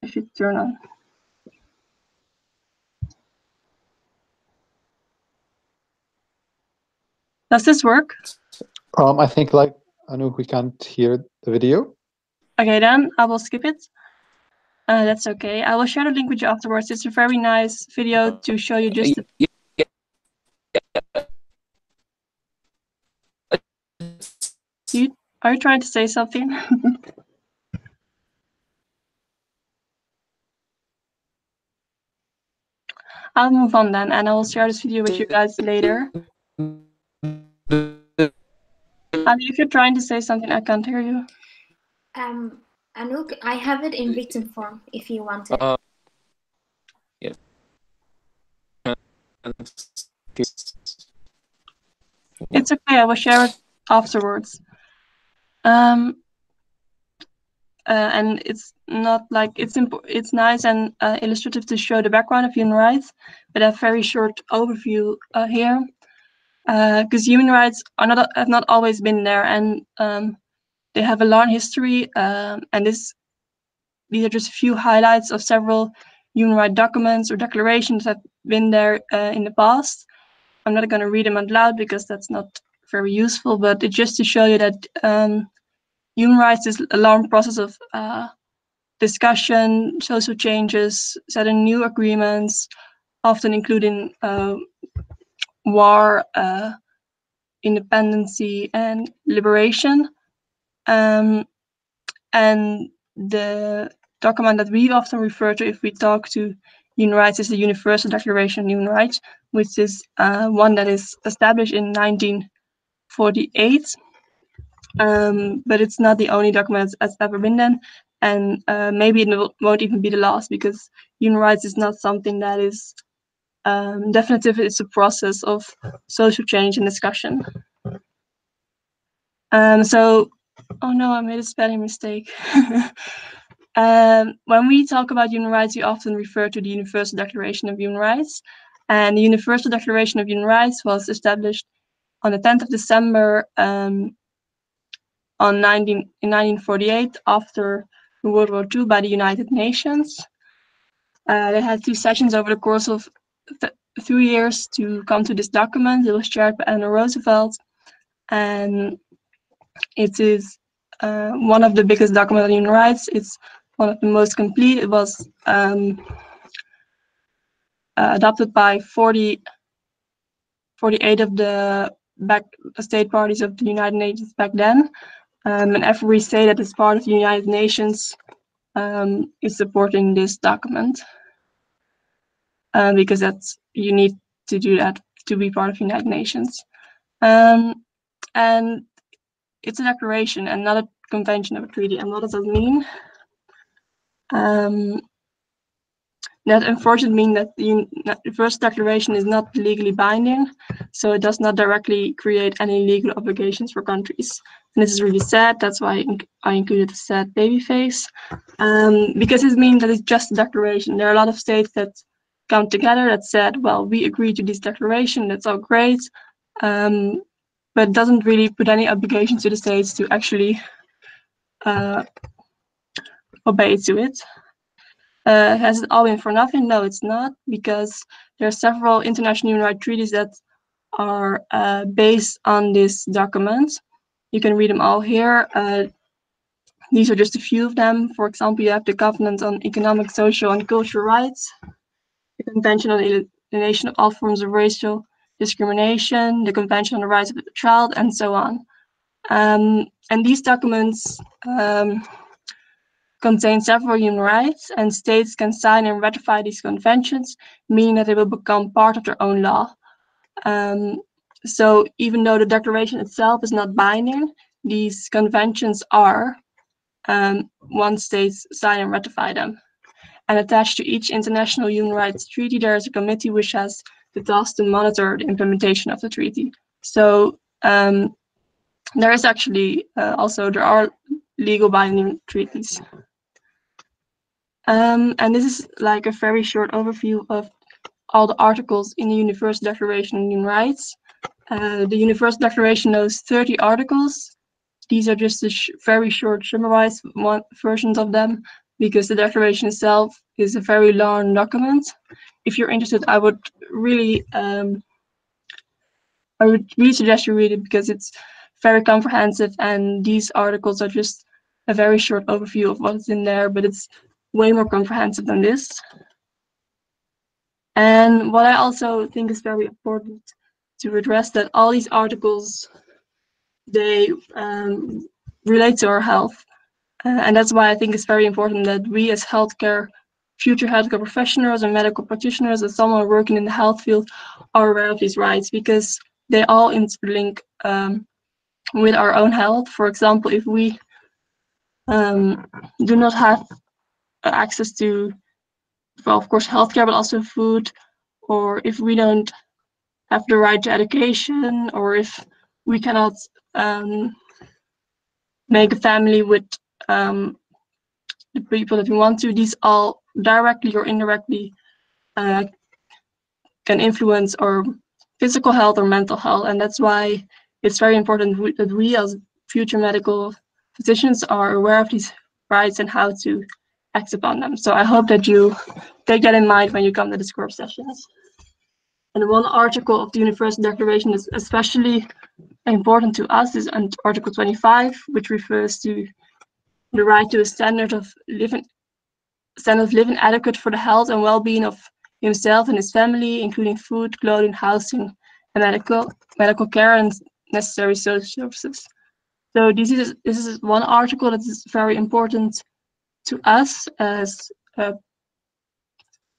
If you turn on. Does this work?
I think, like, Anouk, we can't hear the video.
Okay, then I will skip it. That's okay. I will share the link with you afterwards. It's a very nice video to show you just Are you trying to say something? I'll move on then, and I will share this video with you guys later. If you're trying to say something, I can't hear you.
Anouk, I have it in written form if you want it.
Yeah.
It's okay, I will share it afterwards. And it's not like it's nice and illustrative to show the background of human rights, but a very short overview here, because human rights have not always been there, and they have a long history. And these are just a few highlights of several human rights documents or declarations that have been there in the past. I'm not going to read them out loud because that's not very useful, but it's just to show you that human rights is a long process of discussion, social changes, setting new agreements, often including war, independency, and liberation. And the document that we often refer to if we talk to human rights is the Universal Declaration of Human Rights, which is one that is established in 1948. But it's not the only document that's ever been done, and maybe it won't even be the last, because human rights is not something that is definitive. It's a process of social change and discussion. So, oh no, I made a spelling mistake. When we talk about human rights, we often refer to the Universal Declaration of Human Rights. And the Universal Declaration of Human Rights was established on the 10th of December in 1948, after World War II, by the United Nations. They had 2 sessions over the course of 3 years to come to this document. It was chaired by Eleanor Roosevelt, and it is one of the biggest documents on human rights. It's one of the most complete. It was adopted by 48 of the state parties of the United Nations back then. And every state that is part of the United Nations is supporting this document. Because you need to do that to be part of the United Nations. And it's a declaration and not a convention of a treaty. And what does that mean? That unfortunately means that the first declaration is not legally binding, so it does not directly create any legal obligations for countries. And this is really sad. That's why I included a sad baby face, because it means that it's just a declaration. There are a lot of states that come together that said, well, we agree to this declaration, that's all great, but doesn't really put any obligations to the states to actually obey to it. Has it all been for nothing? No, it's not, because there are several international human rights treaties that are based on this document. You can read them all here. These are just a few of them. For example, you have the Covenant on Economic, Social, and Cultural Rights, the Convention on the Elimination of All Forms of Racial Discrimination, the Convention on the Rights of the Child, and so on. And these documents contain several human rights, and states can sign and ratify these conventions, meaning that they will become part of their own law. So even though the declaration itself is not binding, these conventions are, once states sign and ratify them. And attached to each international human rights treaty, there is a committee which has the task to monitor the implementation of the treaty. So there is actually there are legal binding treaties. And this is like a very short overview of all the articles in the Universal Declaration of Human Rights. The Universal Declaration knows 30 articles. These are just very short summarized versions of them, because the declaration itself is a very long document. If you're interested, I would really suggest you read it, because it's very comprehensive, and these articles are just a very short overview of what's in there, but it's way more comprehensive than this. And what I also think is very important to address, that all these articles, they relate to our health. And that's why I think it's very important that we as future healthcare professionals and medical practitioners, as someone working in the health field, are aware of these rights, because they all interlink with our own health. For example, if we do not have access to, well, of course, healthcare, but also food, or if we don't have the right to education, or if we cannot make a family with the people that we want to, these all directly or indirectly can influence our physical health or mental health. And that's why it's very important that we as future medical physicians are aware of these rights and how to acts upon them. So I hope that you take that in mind when you come to the SCORP sessions. And one article of the Universal Declaration is especially important to us is Article 25, which refers to the right to a standard of living adequate for the health and well-being of himself and his family, including food, clothing, housing, and medical care and necessary social services. So this is one article that is very important to us as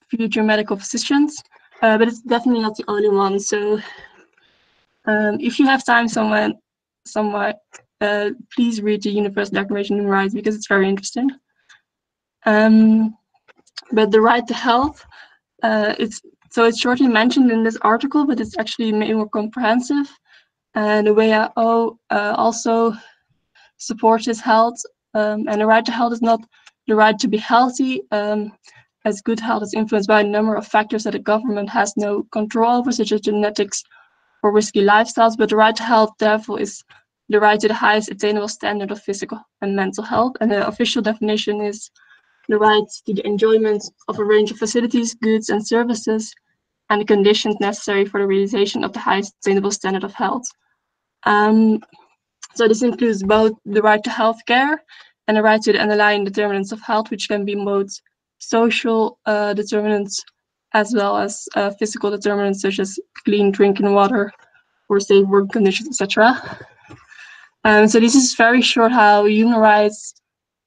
future medical physicians, but it's definitely not the only one. So if you have time somewhere, please read the Universal Declaration of Human Rights because it's very interesting. But the right to health, it's shortly mentioned in this article, but it's actually made more comprehensive. And the WHO also supports his health, and the right to health is not the right to be healthy, as good health is influenced by a number of factors that the government has no control over, such as genetics or risky lifestyles, but the right to health, therefore, is the right to the highest attainable standard of physical and mental health. And the official definition is the right to the enjoyment of a range of facilities, goods, and services, and the conditions necessary for the realization of the highest attainable standard of health. So this includes both the right to health care and the right to the underlying determinants of health, which can be both social determinants as well as physical determinants such as clean drinking water or safe work conditions, etc. So this is very short how human rights,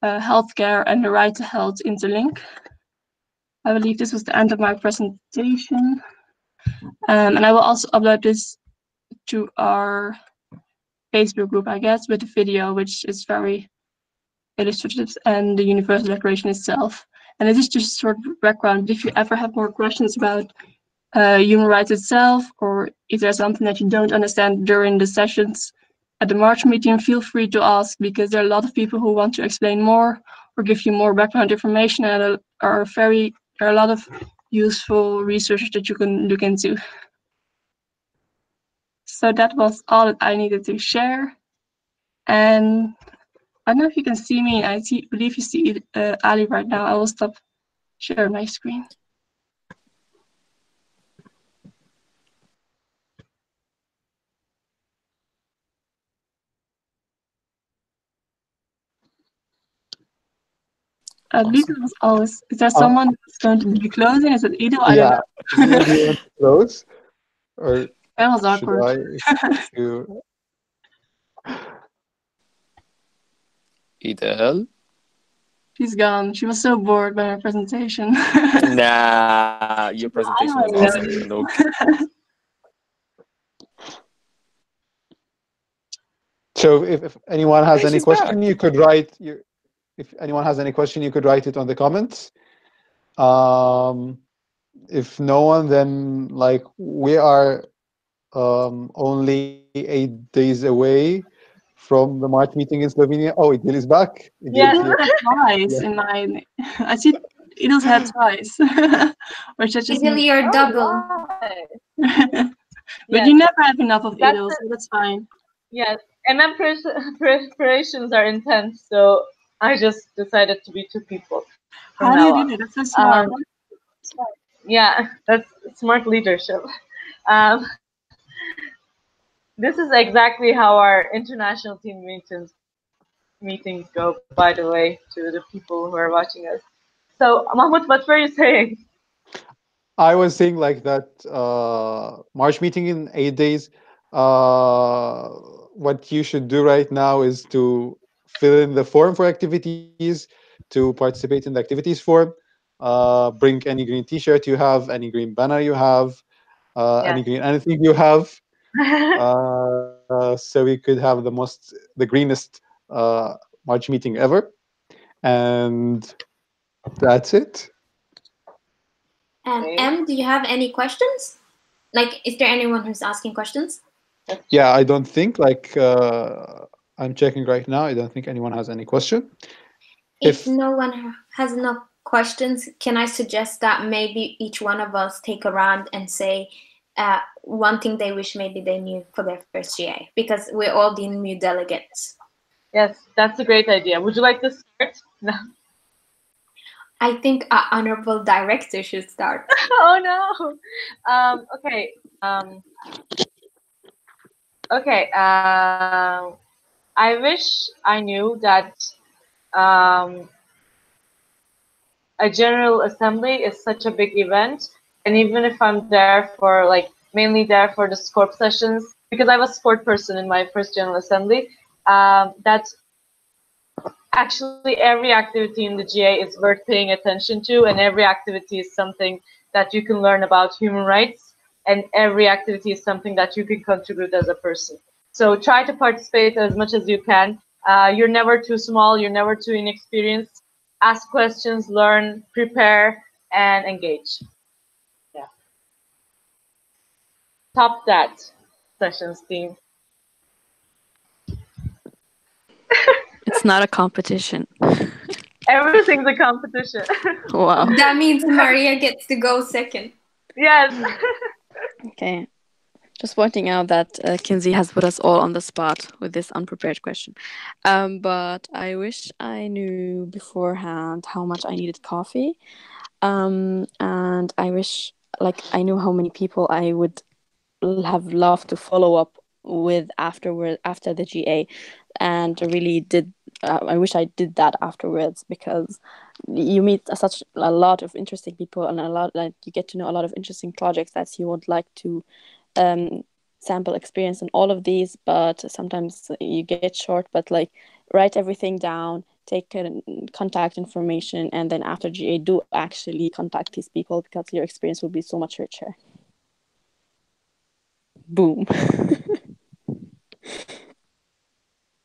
healthcare, and the right to health interlink. I believe this was the end of my presentation. And I will also upload this to our Facebook group, I guess, with the video, which is very illustrative, and the Universal Declaration itself. And it is just sort of background. If you ever have more questions about human rights itself, or if there's something that you don't understand during the sessions at the March meeting, feel free to ask, because there are a lot of people who want to explain more or give you more background information, and there are a lot of useful research that you can look into. So that was all that I needed to share. And I don't know if you can see me. I believe you see Ali right now. I will stop sharing my screen. I believe it was always. Is there someone who's going to be closing? Is it Ido? I don't know.
Do you want to close? Or
that was awkward.
Idel?
She's gone. She was so bored by my presentation.
Nah, your presentation was awesome. No.
So if anyone has any question, you could write. If anyone has any question, you could write it on the comments. If no one, then like we are only 8 days away from the March meeting in Slovenia. Oh, Idil is back.
Twice in mine. I see Idil's had twice. Which I just
Idil, you're double.
But you never have enough of Idil, so that's fine.
Yes, MM preparations are intense, so I just decided to be 2 people.
How do you do that? That's so smart.
Yeah, that's smart leadership. This is exactly how our international team meetings go, by the way, to the people who are watching us. So, Mahmoud, what were you saying?
I was saying like that March meeting in 8 days, what you should do right now is to fill in the form for activities, to participate in the activities form, bring any green t-shirt you have, any green banner you have, any green anything you have, so we could have the greenest March meeting ever. And that's it.
And do you have any questions? Like, is there anyone who's asking questions?
Yeah, I don't think, like, I'm checking right now. I don't think anyone has any question.
If no one has no questions, can I suggest that maybe each one of us take a round and say one thing they wish maybe they knew for their first GA, because we're all the new delegates.
Yes, that's a great idea. Would you like to start? No.
I think our honorable director should start.
Oh no. Okay. Okay. I wish I knew that a general assembly is such a big event, and even if I'm there for mainly there for the SCORP sessions, because I was a sport person in my first general assembly, that actually every activity in the GA is worth paying attention to, and every activity is something that you can learn about human rights, and every activity is something that you can contribute as a person. So try to participate as much as you can. You're never too small, you're never too inexperienced. Ask questions, learn, prepare, and engage. Yeah. Top that sessions team.
It's not a competition.
Everything's a competition.
Wow.
That means Maria gets to go second.
Yes.
Okay. Just pointing out that Kinsey has put us all on the spot with this unprepared question. But I wish I knew beforehand how much I needed coffee. And I wish I knew how many people I would have loved to follow up with after the GA, and really did. I wish I did that afterwards, because you meet such a lot of interesting people, and you get to know a lot of interesting projects that you would like to sample experience in all of these, but sometimes you get short. But write everything down, take contact information, and then after GA do actually contact these people, because your experience will be so much richer. Boom.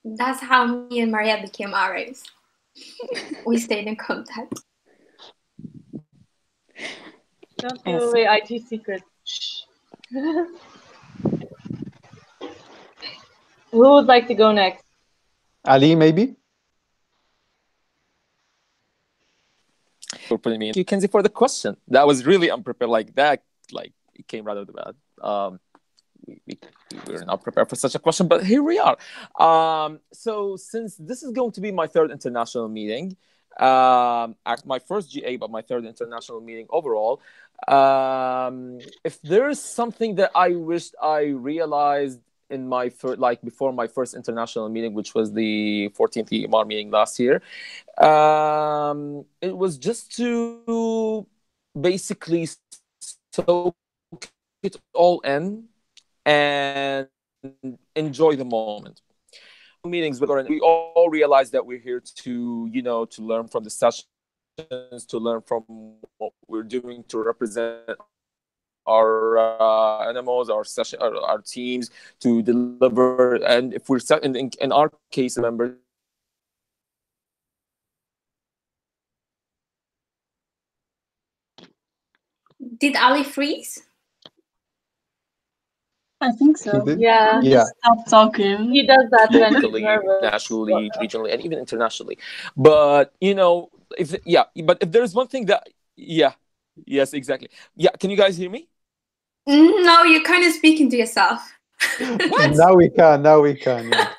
That's how me and Maria became RAs. We stayed in contact.
Don't give away IT secrets. Who would like to go next?
Ali, maybe?
For putting me in. Thank you, Kenzie, for the question. That was really unprepared. It came right out of the bed. We were not prepared for such a question, but here we are. So since this is going to be my third international meeting, my first GA, but my third international meeting overall, if there is something that I wished I realized in my before my first international meeting, which was the 14th EMR meeting last year, it was just to basically soak it all in and enjoy the moment. Meetings we all realize that we're here to to learn from the sessions, to learn from what we're doing, to represent our animals, our session, our teams, to deliver. And if we're in our case, members.
Did Ali freeze?
I think so.
Yeah.
Stop talking.
He does that
locally, nationally, regionally, and even internationally. But if there's one thing that yes, exactly. Yeah, can you guys hear me?
No, you're kind of speaking to yourself.
What?
Now we can. Yeah.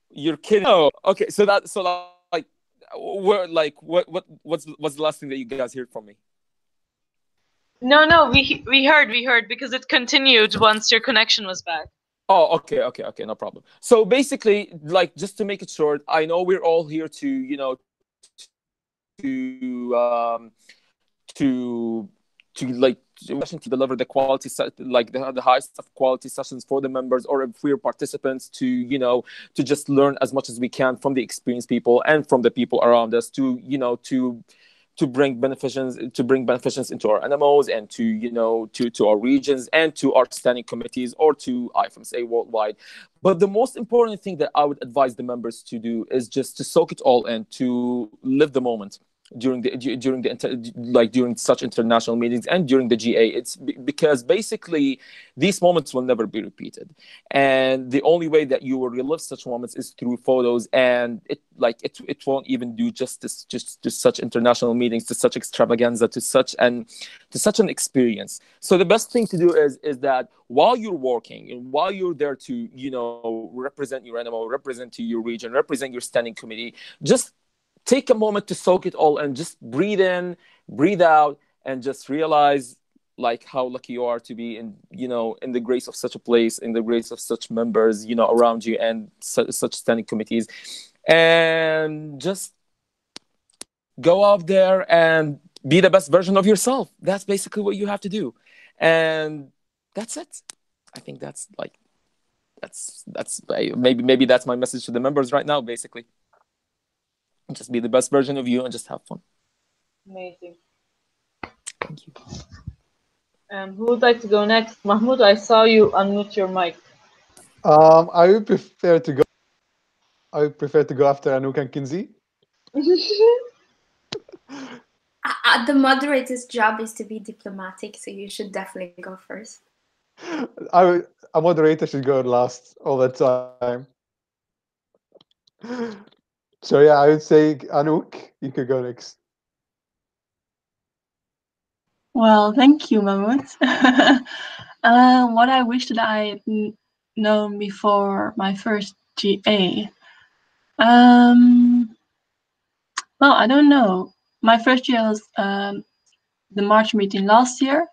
You're kidding. Oh, okay. So what's the last thing that you guys heard from me?
No, we heard because it continued once your connection was back.
Oh, okay, no problem. So basically, just to make it short, I know we're all here to deliver the quality the highest of quality sessions for the members, or if we're participants to just learn as much as we can from the experienced people and from the people around us to bring beneficence into our animals and to our regions and to our standing committees or to Ifmsa worldwide. But the most important thing that I would advise the members to do is just to soak it all in, to live the moment during such international meetings and during the GA. It's because basically these moments will never be repeated, and the only way that you will relive such moments is through photos, and it won't even do justice just to such international meetings, to such extravaganza, to such an experience. So the best thing to do is that while you're working and while you're there to represent your animal, represent to your region, represent your standing committee, just take a moment to soak it all and just breathe in, breathe out, and just realize like how lucky you are to be in, you know, in the grace of such a place, in the grace of such members, you know, around you, and such standing committees. And just go out there and be the best version of yourself. That's basically what you have to do. And that's it. I think that's like, that's maybe that's my message to the members right now, basically. Just be the best version of you and just have fun.
Amazing.
Thank you.
Who would like to go next? Mahmoud, I saw you unmute your mic.
I would prefer to go. I would prefer to go after Anouk and Kinsey.
The moderator's job is to be diplomatic, so you should definitely go first.
A moderator should go last all the time. So yeah, I would say Anouk, you could go next.
Well, thank you, Mahmoud. What I wish that I had known before my first GA. Well, I don't know. My first GA was the March meeting last year,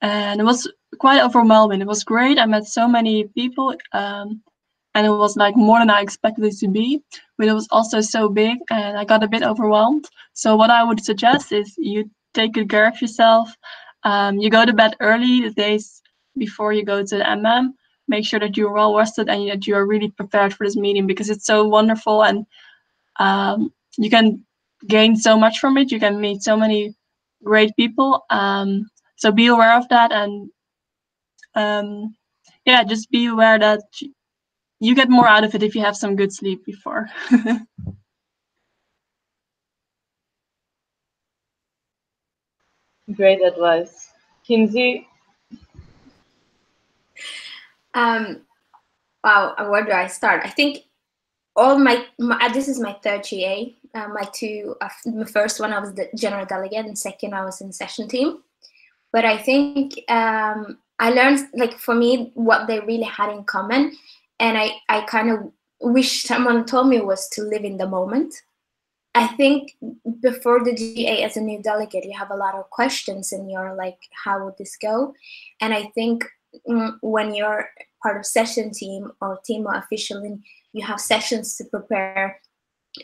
and it was quite overwhelming. It was great. I met so many people, and it was like more than I expected it to be, but it was also so big, and I got a bit overwhelmed. So what I would suggest is you take good care of yourself. You go to bed early the days before you go to the MM. Make sure that you're well rested and that you are really prepared for this meeting, because it's so wonderful, and you can gain so much from it. You can meet so many great people. So be aware of that, and yeah, just be aware that you get more out of it if you have some good sleep before.
Great advice. Kinsey?
Wow, where do I start? I think all my this is my third GA. My two, the first one I was the general delegate, and second I was in session team. But I think I learned, like, for me, what they really had in common, and I kind of wish someone told me, was to live in the moment. I think before the GA as a new delegate, you have a lot of questions and you're like, how would this go? And I think when you're part of session team or team or official and you have sessions to prepare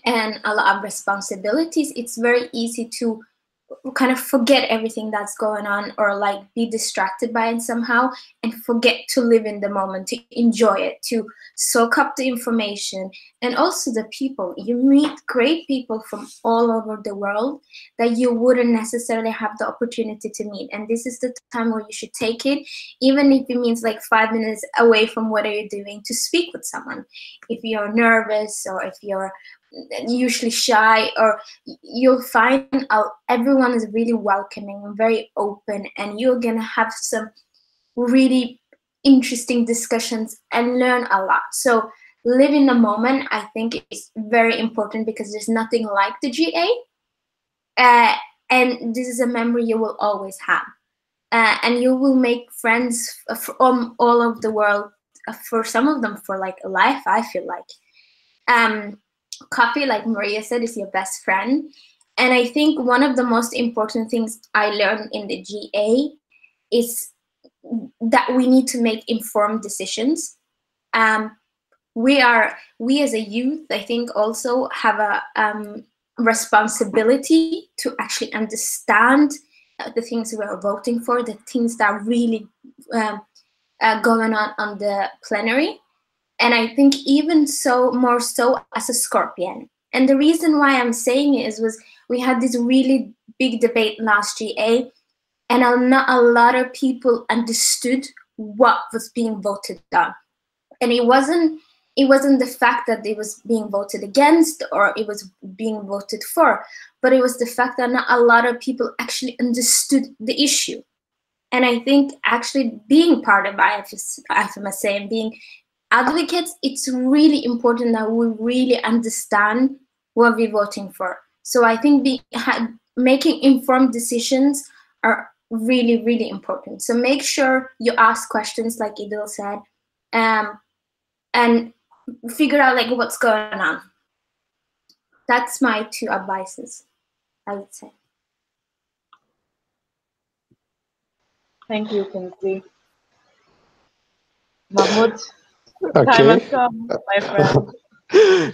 and a lot of responsibilities, it's very easy to kind of forget everything that's going on, or like be distracted by it somehow, and forget to live in the moment, to enjoy it, to soak up the information, and also the people. You meet great people from all over the world that you wouldn't necessarily have the opportunity to meet, and this is the time where you should take it, even if it means like 5 minutes away from what are you doing, to speak with someone. If you're nervous, or if you're usually shy, or you'll find out everyone is really welcoming and very open, and you're gonna have some really interesting discussions and learn a lot. So live in the moment, I think, is very important, because there's nothing like the GA, and this is a memory you will always have, and you will make friends from all over the world, for some of them for like a life, I feel like. Coffee, like Maria said, is your best friend. And I think one of the most important things I learned in the GA is that we need to make informed decisions. We as a youth, I think, also have a responsibility to actually understand the things we are voting for, the things that are really going on the plenary. And I think even so, more so as a Scorpion. And the reason why I'm saying it was we had this really big debate last GA, and not a lot of people understood what was being voted on. And it wasn't the fact that it was being voted against or it was being voted for, but it was the fact that not a lot of people actually understood the issue. And I think actually being part of Ifmsa and being advocates, it's really important that we really understand what we're voting for. So I think making informed decisions are really, really important. So make sure you ask questions, like Idil said, and figure out like what's going on. That's my 2 advices, I would say.
Thank you, Kinsley. Mahmoud,
okay.
Time has come, my friend.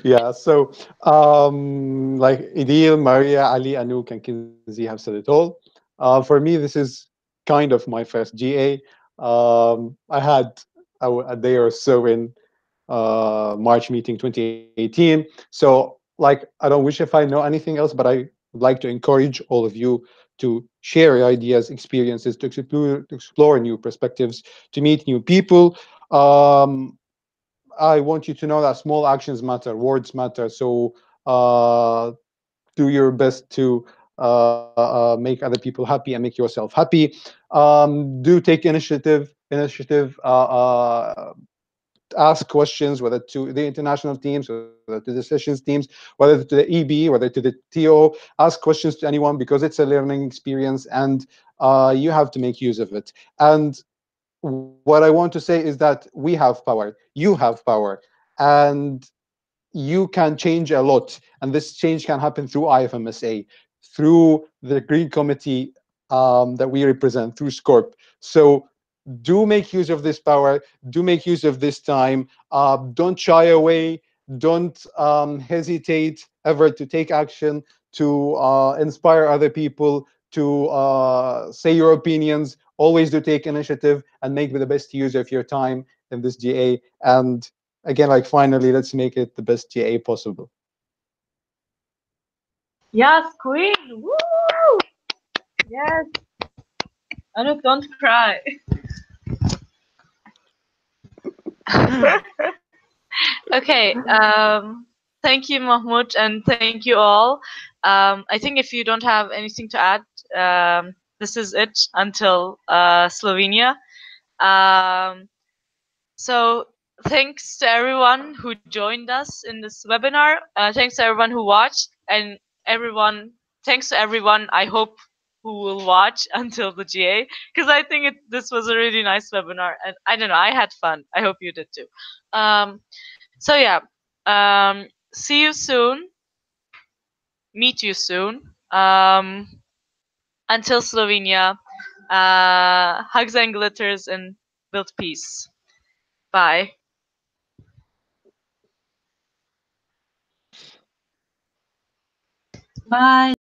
Yeah, so like Idil, Maria, Ali, Anouk, and Kinsley have said it all. For me, this is kind of my first GA. I had a day or so in March meeting 2018. So like, I don't wish if I know anything else, but I would like to encourage all of you to share your ideas, experiences, to explore new perspectives, to meet new people. I want you to know that small actions matter, words matter. So do your best to make other people happy and make yourself happy. Do take initiative. Ask questions, whether to the international teams, whether to the sessions teams, whether to the EB, whether to the TO. Ask questions to anyone, because it's a learning experience, and you have to make use of it. And what I want to say is that we have power, you have power, and you can change a lot. And this change can happen through Ifmsa, through the Green Committee that we represent, through Scorp. So do make use of this power, do make use of this time. Don't shy away, don't hesitate ever to take action, to inspire other people, to say your opinions. Always do take initiative and make the best use of your time in this GA. And again, like, finally, let's make it the best GA possible.
Yes, Queen! Woo! Yes. Anouk, don't cry. Okay. Thank you, Mahmoud, and thank you all. I think if you don't have anything to add, this is it until Slovenia. So thanks to everyone who joined us in this webinar. Thanks to everyone who watched, and thanks to everyone, I hope, who will watch until the GA, because I think this was a really nice webinar, and I don't know, I had fun. I hope you did too. So yeah, see you soon. Meet you soon. Until Slovenia, hugs and glitters, and build peace. Bye.
Bye.